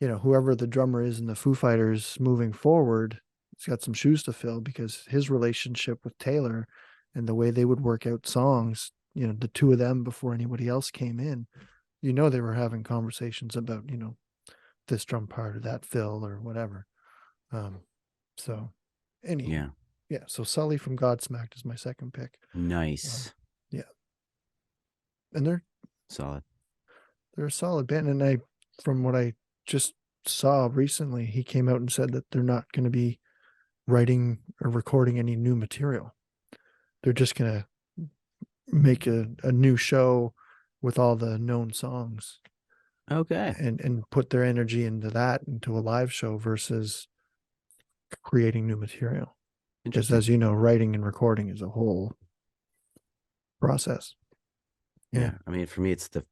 whoever the drummer is in the Foo Fighters moving forward, he's got some shoes to fill, because his relationship with Taylor and the way they would work out songs, the two of them before anybody else came in, they were having conversations about, this drum part or that fill or whatever. So anyway, yeah. So Sully from Godsmack is my second pick. Nice. Yeah. And they're solid. They're a solid band. And from what I just saw recently, he came out and said that they're not going to be writing or recording any new material. They're just going to make a new show with all the known songs. Okay. And put their energy into a live show versus creating new material. Just as you know, writing and recording is a whole process. Yeah. I mean, for me, it's the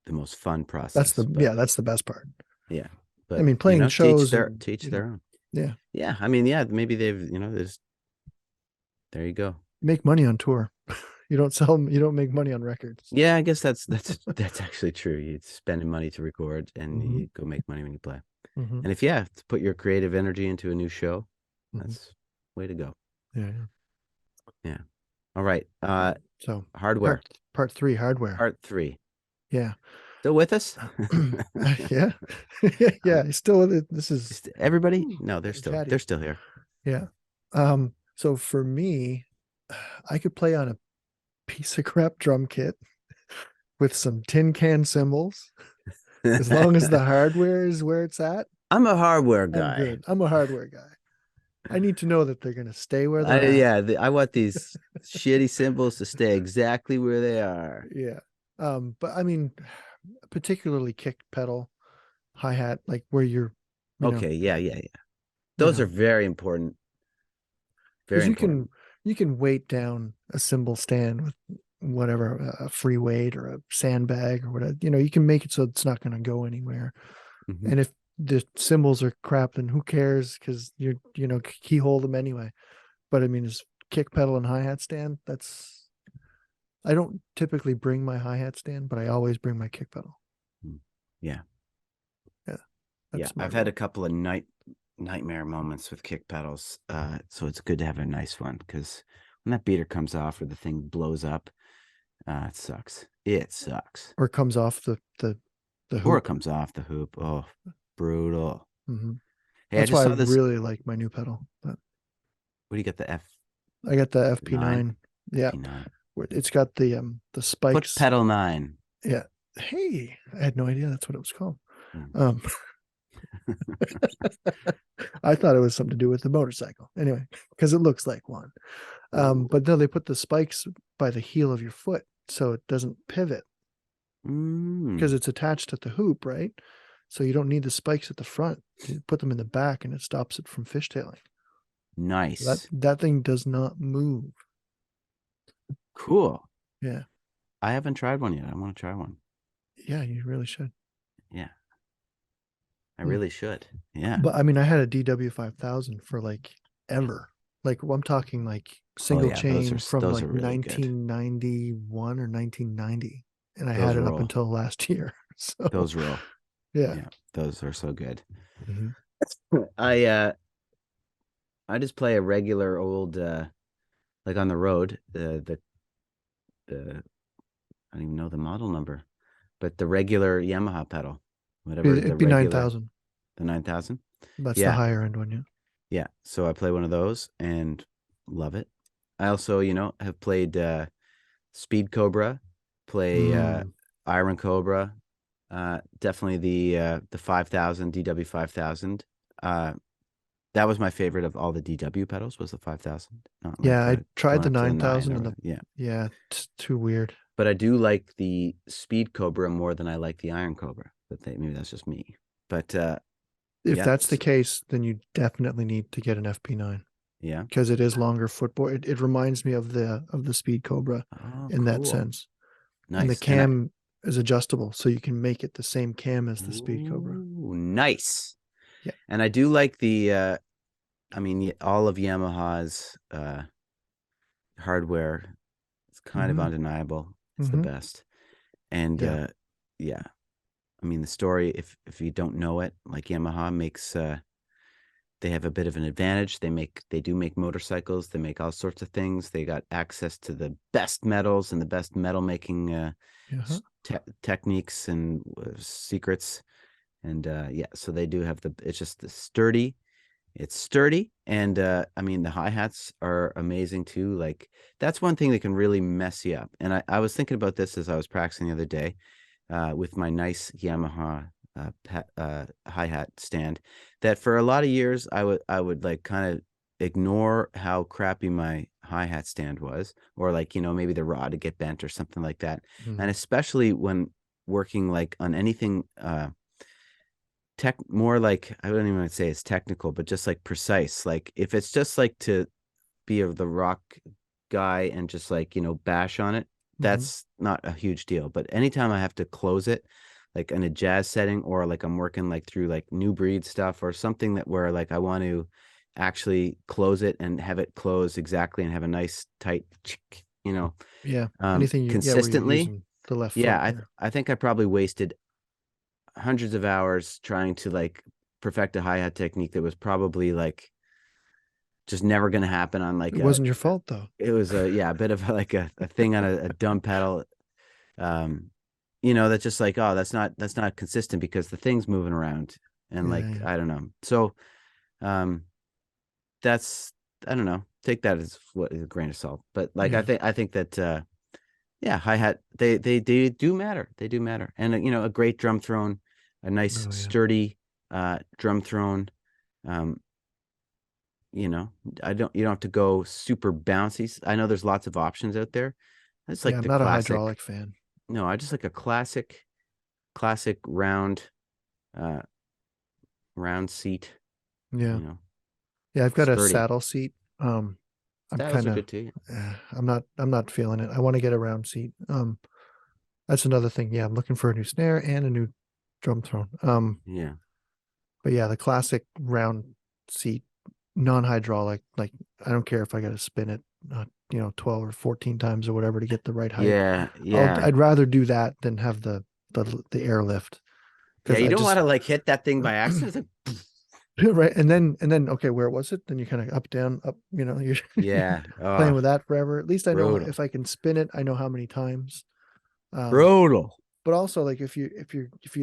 most fun process. That's the best part. Yeah. But I mean, playing shows to each their own. Yeah. Yeah, I mean, yeah, maybe they've, there's there you go. Make money on tour. You don't sell them, you don't make money on records. Yeah, I guess that's actually true. You're spending money to record and Mhm. you go make money when you play. Mhm. And if you have to put your creative energy into a new show, Mhm. that's way to go. Yeah. Yeah. All right. So Hardware. part 3, hardware. Part 3. Yeah. Still with us? Yeah. Yeah. Still, this is Everybody? No, they're getting still chatty. they're still here. Yeah. So for me, I could play on a piece of crap drum kit with some tin can cymbals. As long as the hardware is where it's at, I'm a hardware I'm guy. good. I'm a hardware guy. I need to know that they're going to stay where they're at. Yeah, I want these shitty symbols to stay exactly where they are. Yeah. But I mean, particularly kick pedal, hi-hat, like where you're, Okay, yeah. Those are very important. Very because important. you can weight down a cymbal stand with whatever, a free weight or a sandbag or whatever. You can make it so it's not going to go anywhere. Mhm. And if the cymbals are crap, then who cares? Because you're keyhole them anyway. But I mean, is kick pedal and hi-hat stand, I don't typically bring my hi-hat stand, but I always bring my kick pedal. Yeah. Yeah. Yeah. I've had a couple of nightmare moments with kick pedals. So it's good to have a nice one, because when that beater comes off or the thing blows up, it sucks. It sucks. Or comes off the hoop. Or it comes off the hoop. Oh, brutal. Mm-hmm. Hey, I That's just why I saw this. really like my new pedal. But What do you got? The I got the F9? FP9. Yeah. F9. It's got the Foot spikes. pedal 9. Yeah. Hey, I had no idea that's what it was called. Hmm. I thought it was something to do with the motorcycle. Anyway, because it looks like one. But no, they put the spikes by the heel of your foot so it doesn't pivot because it's attached at the hoop, right? So you don't need the spikes at the front. You put them in the back and it stops it from fishtailing. Nice. That thing does not move. Cool. Yeah. I haven't tried one yet. I want to try one. Yeah, you really should. Yeah. I really should. Yeah. But I mean, I had a DW5000 for like ever. Like I'm talking like single chain from those like are really good. 1991 or 1990, and I Those had it up roll. until last year. So Those roll. yeah. Those are so good. Mhm. I just play a regular old like on the road, the I don't even know the model number, but the regular Yamaha pedal, whatever the It'd be regular 9,000. the 9,000. That's the Yeah. higher end one, yeah. Yeah. So I play one of those and love it. I also, have played Speed Cobra, play Iron Cobra, definitely the 5000 DW 5000. That was my favorite of all the DW pedals, was the 5000. Not like Yeah, I tried going the up to the 9,000 9 and yeah. yeah, it's too weird. But I do like the Speed Cobra more than I like the Iron Cobra. But maybe that's just me. But If yeah, that's the case, then you definitely need to get an FP9 yeah. because it is longer footboard. It reminds me of the Speed Cobra Oh, in that cool. sense. And the Nice. cam is adjustable, so you can make it the same cam as the Speed Cobra. Ooh, nice. Yeah. And I do like the I mean, all of Yamaha's hardware. It's kind of undeniable. It's the best. And yeah. I mean, the story, if you don't know it, like Yamaha makes they have a bit of an advantage. They do make motorcycles, they make all sorts of things. They got access to the best metals and the best metal making techniques and secrets. And yeah, so they do have it's just it's sturdy. And I mean, the hi-hats are amazing too. Like, that's one thing that can really mess you up. And I was thinking about this as I was practicing the other day with my nice Yamaha hi-hat stand, that for a lot of years I would like kind of ignore how crappy my hi-hat stand was, or like, maybe the rod would get bent or something like that. And especially when working like on anything more like, I wouldn't even say it's technical, but just like precise. Like if it's just like to be the rock guy and just like, bash on it, that's not a huge deal. But anytime I have to close it, like in a jazz setting, or like I'm working like through like new breed stuff or something that where like I want to actually close it and have it close exactly and have a nice tight, Yeah. Anything where you're consistently. using the left Yeah, foot there. I think I probably wasted hundreds of hours trying to like perfect a hi-hat technique that was probably like just never going to happen on like It wasn't your fault though. it was a bit of like a thing on a dumb pedal. um that's just like, oh, that's not consistent because the thing's moving around, and Yeah, like yeah. I don't know. So um that's, I don't know, take that as what a grain of salt, but like Yeah. I think that yeah, hi-hat, they do matter. They do matter. And a great drum throne, a nice Oh yeah. sturdy drum throne. um you know you don't have to go super bouncy. I know there's lots of options out there. It's Yeah, like I'm the not a classic. hydraulic fan. No, I just like a classic uh round seat, Yeah. you know Yeah, I've got a sturdy. saddle seat. I'm Saddles kind are of good too. I'm not feeling it. I want to get a round seat. That's another thing. Yeah, I'm looking for a new snare and a new drum throne. Yeah. But yeah, the classic round seat, non-hydraulic, like I don't care if I got to spin it 12 or 14 times or whatever to get the right height. Yeah, yeah. I'd rather do that than have the airlift, Yeah, because you I don't want just to like hit that thing by accident. It's like, right. And then okay, where was it? Then you kind of up, down, up, you're yeah. playing Oh, with that forever. At least I know brutal. if I can spin it, I know how many times. Um, Brutal. but also like if you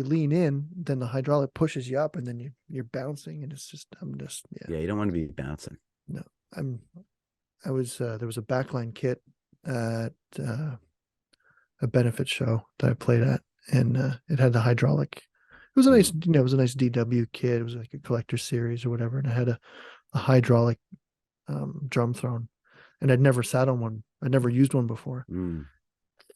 lean in, then the hydraulic pushes you up and then you're bouncing, and it's just yeah. Yeah, you don't want to be bouncing. No. I'm I was there was a backline kit at a benefit show that I played at, and it had the hydraulic. It was a nice, it was a nice DW kit. It was like a collector series or whatever, and it had a hydraulic drum throne, and I'd never sat on one. I'd never used one before. Mm,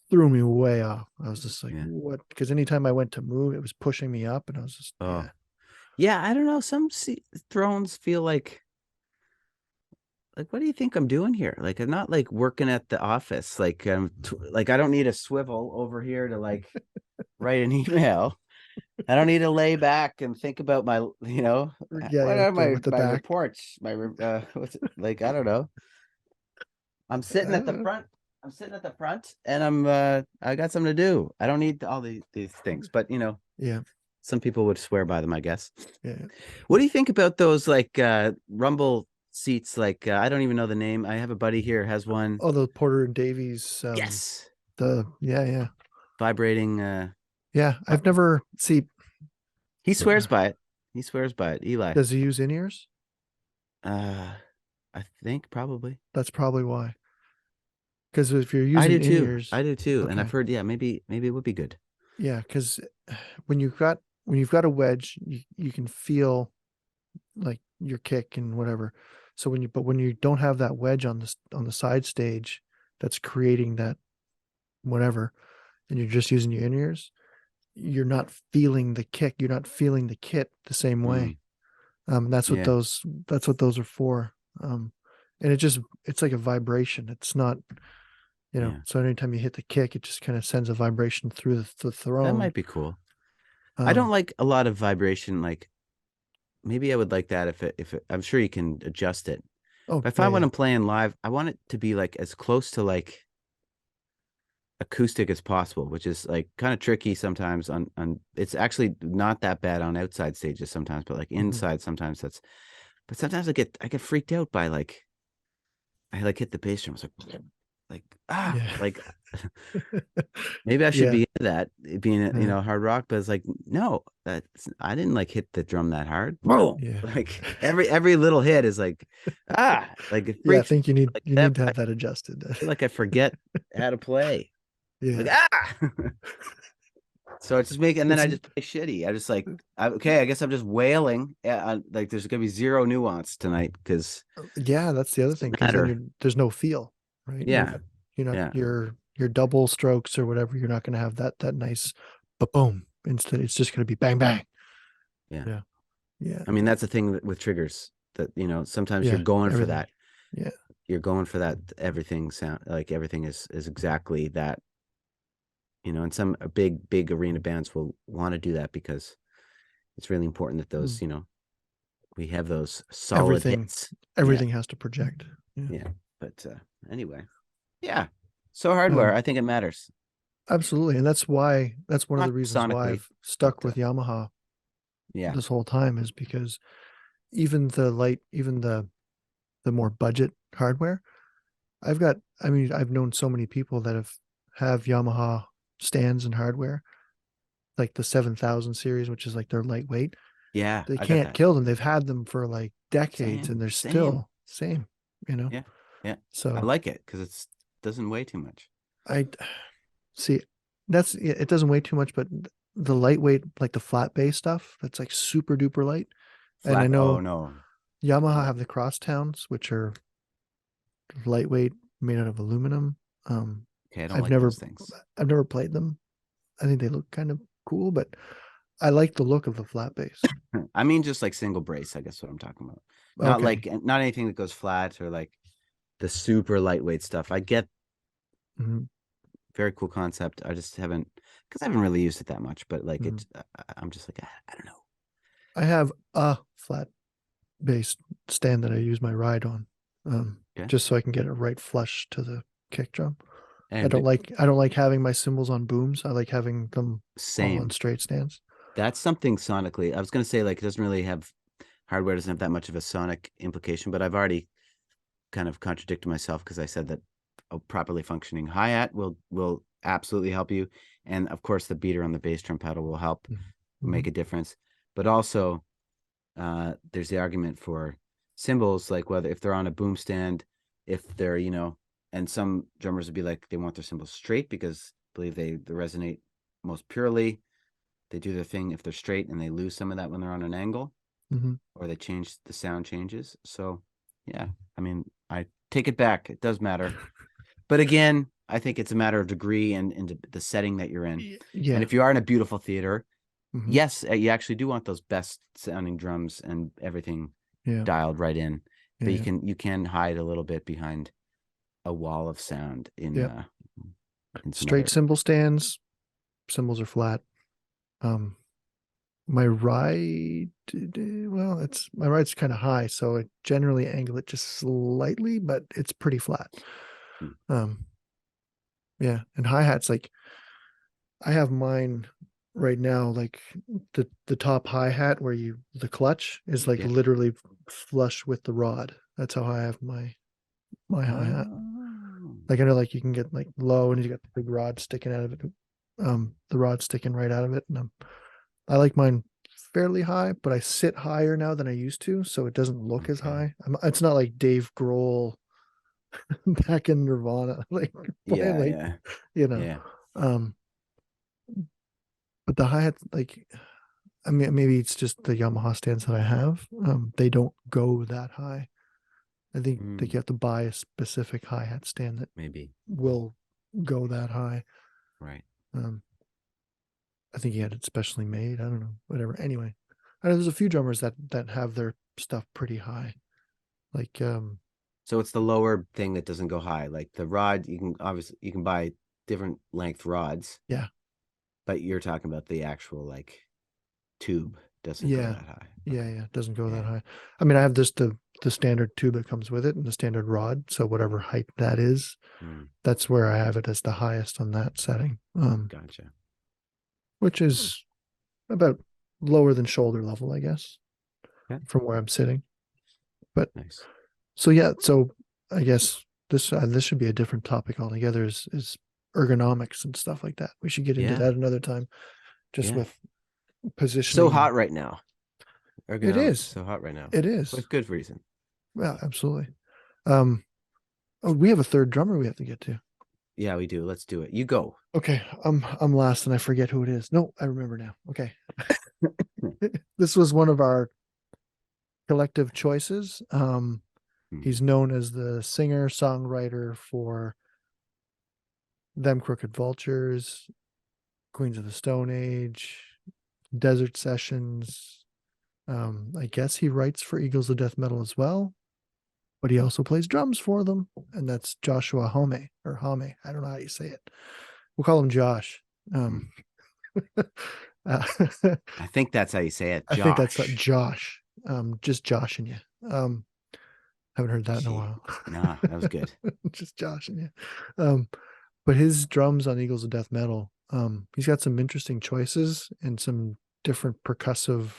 Threw me way off. I was just like, yeah. what? Because anytime I went to move, it was pushing me up, and I was just, Oh, yeah. yeah. I don't know. Some thrones feel like, what do you think I'm doing here? Like, I'm not like working at the office. Like, like I don't need a swivel over here to like write an email. I don't need to lay back and think about my, Yeah, what yeah, are with the my back. reports? What's it, like, I don't know. I'm sitting at the Uh, front. I'm sitting at the front, and I got something to do. I don't need all these things, but yeah, some people would swear by them, I guess. yeah. What do you think about those like rumble seats? Like, I don't even know the name. I have a buddy here has one. Oh, the Porter and Davies, Yes, yeah. vibrating. Yeah, Uh, I've never see. he swears by it. He swears by it. Eli. Does he use in ears? Uh, I think probably. That's probably why. Because if you're I using do in too. ears, I do too. And I've okay, heard, yeah, maybe it would be good. yeah, because when you've got a wedge, you can feel like your kick and whatever. So when you don't have that wedge on the side stage, that's creating that whatever, and you're just using your in ears, you're not feeling the kick. You're not feeling the kit the same Mm, way. That's what yeah, those are for. And it's like a vibration. It's not, yeah. so anytime you hit the kick, it just kind of sends a vibration through the That throne. might be cool. I don't Um, like a lot of vibration. Like, maybe I would like that I'm sure you can adjust it. oh But if yeah, I want yeah. to play in live, I want it to be like as close to like acoustic as possible, which is like kind of tricky sometimes on it's actually not that bad on outside stages sometimes, but like Mhm. inside sometimes but sometimes I get freaked out by like I like hit the bass drum. It's Yeah. like maybe I should Yeah. be into that, being Yeah. hard rock, but it's like, no, I didn't like hit the drum that hard. Whoa. Yeah. Like every little hit is like, like it Yeah. I freaks me think like you that. need to I have that adjusted. feel like I forget how to play. Like, Yeah. so it's just and then It's I just play shitty. I just like, okay, I guess I'm just wailing. Like there's gonna be zero nuance tonight because yeah, that's the other it thing, doesn't because then matter. there's no feel, right? Yeah, You're not yeah, your double strokes or whatever. You're not going to have that nice boom. Instead, it's just going to be bang bang. yeah. Yeah. Yeah. I mean, that's the thing with triggers that sometimes you're Yeah. going for Everything. that. Yeah. You're going for that. Everything sound like everything is exactly that. and some big arena bands will want to do that because it's really important that those, we have those solid Everything, hits. everything has to project. Yeah. But anyway, yeah. So hardware, I think it matters. Absolutely. And that's one of Not the reasons why sonically, I've stuck but, with Yamaha yeah. this whole time, is because even the more budget hardware, I've known so many people that have Yamaha stands and hardware, like the 7,000 series, which is like their lightweight. Yeah, They I got can't that. kill them. They've had them for like decades and they're Same. still same, you know? Yeah. Yeah. I So like it because it doesn't weigh too much. I see it doesn't weigh too much, but the lightweight, like the flat base stuff, that's like super duper light. And I Flat. Oh know no. Yamaha No. have the crosstowns, which are lightweight, made out of aluminum. Okay, I don't I've like never those things. I've never played them. I think they look kind of cool, but I like the look of the flat base. I mean, just like single brace, I guess what I'm talking about. Okay. Not anything that goes flat or like the super lightweight stuff. I get Mhm, very cool concept. I just haven't, because I haven't really used it that much. But like mhm. I'm just like I don't know. I have a flat base stand that I use my ride on, Yeah, just so I can get it right flush to the kick drum. and I don't like having my cymbals on booms. I like having them all on same. straight stands. That's something sonically. I was gonna say like it doesn't really have hardware doesn't have that much of a sonic implication, but I've already kind of contradicted myself because I said that a properly functioning hi-hat will absolutely help you, and of course the beater on the bass drum pedal will help Mhm, make a difference. But also, there's the argument for cymbals, like whether if they're on a boom stand, if they're and some drummers would be like they want their cymbals straight because I believe they resonate most purely. They do their thing if they're straight, and they lose some of that when they're on an angle, mhm. or the sound changes. So yeah, I mean, I take it back. It does matter. But again, I think it's a matter of degree and the setting that you're in. And Yeah. if you are in a beautiful theater, Mhm, yes, you actually do want those best sounding drums and everything yeah. dialed right in. Yeah. But Yeah. you can hide a little bit behind a wall of sound Yeah. in some Straight other. cymbal stands, cymbals are flat. Um, my ride, well, it's my ride's kind of high, so I generally angle it just slightly, but it's pretty flat. Hmm. Um, yeah, and hi-hats, like I have mine right now, like the top hi-hat where the clutch is like Yeah. literally flush with the rod. That's how I have my hi-hat. Oh, Like I know, like you can get like low and you got the big rod sticking out of it. The rod sticking right out of it. And I like mine fairly high, but I sit higher now than I used to, so it doesn't look as okay. high. It's not like Dave Grohl back in Nirvana, like playing Yeah, like, yeah, you know. yeah. Um, but the hi-hat, like, I mean, maybe it's just the Yamaha stands that I have. They don't go that high. I think that Mm, you have to buy a specific hi-hat stand that maybe. will go that high. Right. Um, I think he had it specially made. I don't know, whatever. Anyway, I know there's a few drummers that have their stuff pretty high. Like So it's the lower thing that doesn't go high. Like the rod, you can buy different length rods, yeah, but you're talking about the actual like tube doesn't go yeah, that high. yeah, Okay. yeah. It doesn't go that Yeah. high. I mean, I have the standard tube that comes with it and the standard rod. So whatever height that is, Mm, that's where I have it as the highest on that setting. gotcha. Which is about lower than shoulder level, I guess, Yeah. from where I'm sitting. But Nice. so yeah, so I guess this should be a different topic altogether. Is ergonomics and stuff like that. We should get into Yeah. that another time, just Yeah. with So positioning. hot right now. It Ergonomics is is. so hot right now. It is. With good reason. Well, absolutely. Um, oh, we have a third drummer we have to get to. Yeah, we do. Let's do it. You go. Okay, I'm last and I forget who it is. No, I remember now. Okay. This was one of our collective choices. Hmm. He's known as the singer songwriter for Them Crooked Vultures, Queens of the Stone Age, Desert Sessions. I guess he writes for Eagles of Death Metal as well, but he also plays drums for them, and that's Joshua Home or Hame. I don't know how you say it. We'll call him Josh. uh, I think that's how you say it. I think that's Josh. Josh. Just joshing you. Haven't heard that in a Gee, while. no, that was good. Just joshing you. But his drums on Eagles of Death Metal, he's got some interesting choices and some different percussive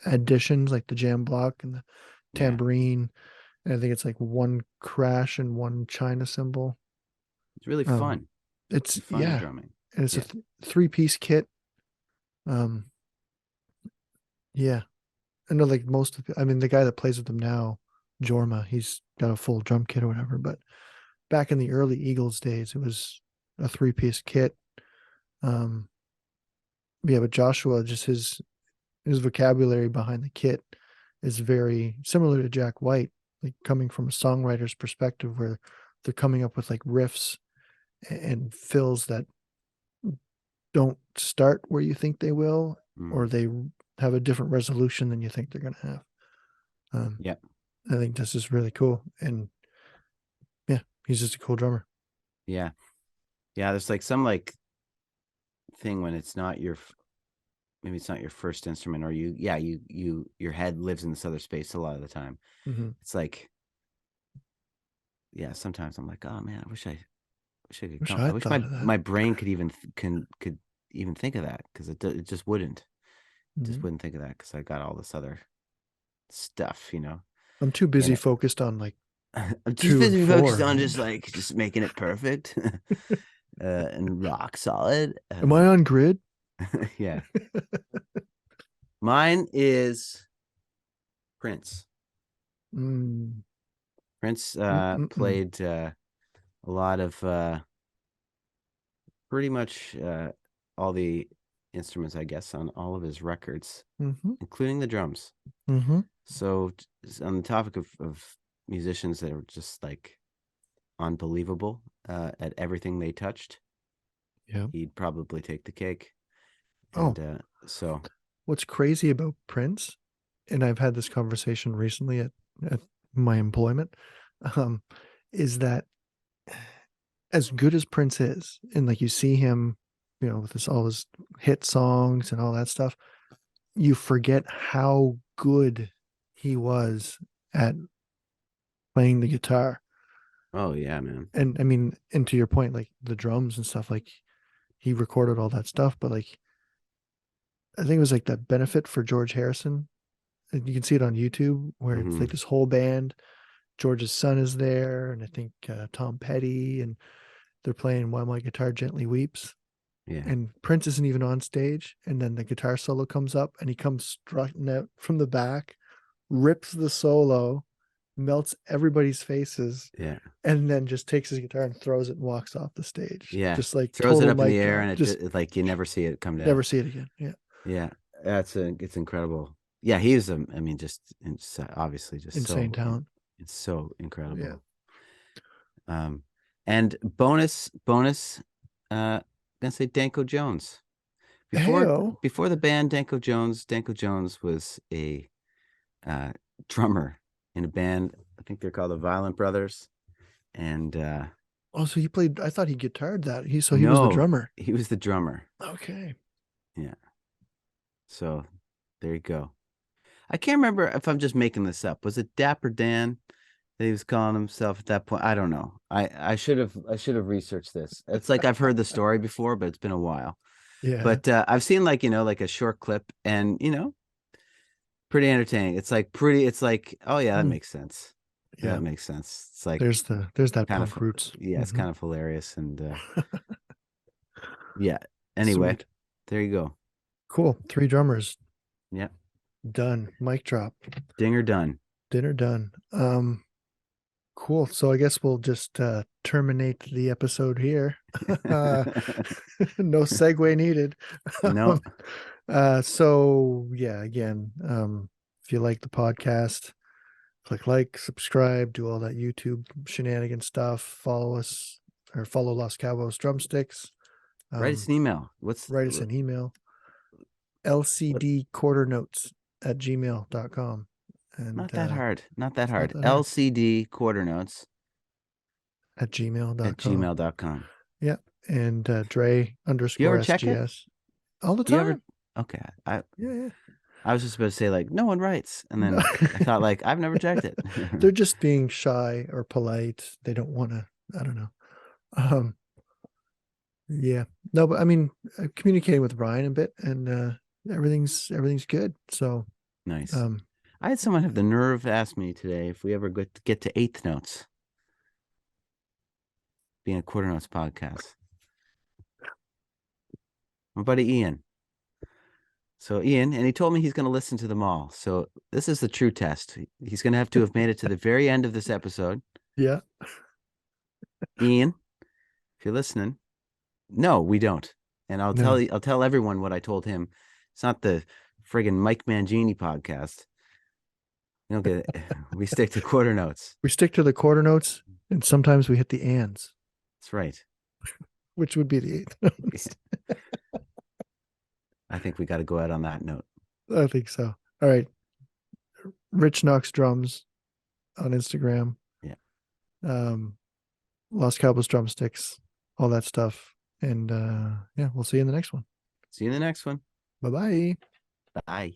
additions, like the jam block and the Yeah. tambourine. And I think it's like one crash and one china cymbal. It's really fun. It's Fun drumming. and it's Yeah. a three-piece kit. Yeah, I know like most of, I mean, the guy that plays with them now, Jorma, he's got a full drum kit or whatever. But back in the early Eagles days, it was a three-piece kit. Yeah, but Joshua, just his vocabulary behind the kit is very similar to Jack White, like coming from a songwriter's perspective, where they're coming up with like riffs and fills that don't start where you think they will, or they have a different resolution than you think they're going to have. Yeah. I think this is really cool. And yeah, he's just a cool drummer. Yeah. Yeah. There's like some like thing when it's not your, maybe it's not your first instrument, or your head lives in this other space a lot of the time. Mm-hmm. It's like, yeah, sometimes I'm like, oh man, I wish I could come. I wish my brain could even could even think of that, because it just wouldn't. Just wouldn't think of that, because I got all this other stuff, I'm too busy focused on like I'm just busy focused on just making it perfect and rock solid. Am I on grid? Yeah. Mine is Prince. Prince played a lot of pretty much all the instruments, I guess, on all of his records, including the drums. So on the topic of musicians that are just like unbelievable at everything they touched, he'd probably take the cake. And so what's crazy about Prince, and I've had this conversation recently at my employment, is that as good as Prince is, and like you see him, with all his hit songs and all that stuff, you forget how good he was at playing the guitar. Oh yeah, man. And I mean, and to your point, like the drums and stuff, like he recorded all that stuff, but like I think it was like that benefit for George Harrison. And you can see it on YouTube where it's like this whole band. George's son is there, and I think Tom Petty, and they're playing While My Guitar Gently Weeps. Yeah. And Prince isn't even on stage, and then the guitar solo comes up, and he comes strutting out from the back, rips the solo, melts everybody's faces, and then just takes his guitar and throws it and walks off the stage. Yeah, just like throws it up in the air, and it like you never see it come down. Never see it again. Yeah, it's incredible. Yeah, he is just obviously just insane talent. It's so incredible. And bonus, gonna say Danko Jones. Before the band Danko Jones was a drummer in a band. I think they're called the Violent Brothers. And so he played. I thought he guitared that. He was the drummer. He was the drummer. Okay. Yeah. So there you go. I can't remember if I'm just making this up. Was it Dapper Dan that he was calling himself at that point? I don't know. I should have researched this. It's like I've heard the story before, but it's been a while. Yeah. But I've seen like a short clip, and pretty entertaining. It's like oh yeah, that makes sense. Yeah, that makes sense. It's like there's that kind punk roots. Yeah, it's kind of hilarious, and yeah. Anyway, sweet. There you go. Cool. 3 drummers. Yeah. Done. Mic drop. Dinner done. Dinner done. Cool. So I guess we'll just terminate the episode here. No segue needed. No. So yeah, again, if you like the podcast, click like, subscribe, do all that YouTube shenanigan stuff. Follow us, or follow Los Cabos Drumsticks. Write us an email. Write us an email. lcdquarternotes@gmail.com. And not that hard. lcdquarternotes @gmail.com. @gmail.com. Yeah. And Dre _ check it? SGS all the Do you ever? time. Okay. Yeah. I was just about to say like no one writes, and No. then I thought like I've never checked it. They're just being shy or polite. They don't want to, I don't know. Um, yeah. No, but I mean, communicating with Ryan a bit, and everything's good. So, Nice. um, I had someone have the nerve ask me today if we ever get to eighth notes, being a quarter notes podcast. My buddy Ian. So Ian, and he told me he's going to listen to them all. So this is the true test. He's going to have made it to the very end of this episode. yeah. Ian, if you're listening, no, we don't. And I'll tell everyone what I told him. It's not the friggin' Mike Mangini podcast. We don't get it. We stick to quarter notes. We stick to the quarter notes, and sometimes we hit the ands, That's right. which would be the eighth notes. I think we got to go out on that note. I think so. All right. Rich Knox Drums on Instagram. Yeah. Los Cabos Drumsticks, all that stuff. And yeah, we'll see you in the next one. See you in the next one. Bye-bye. Bye.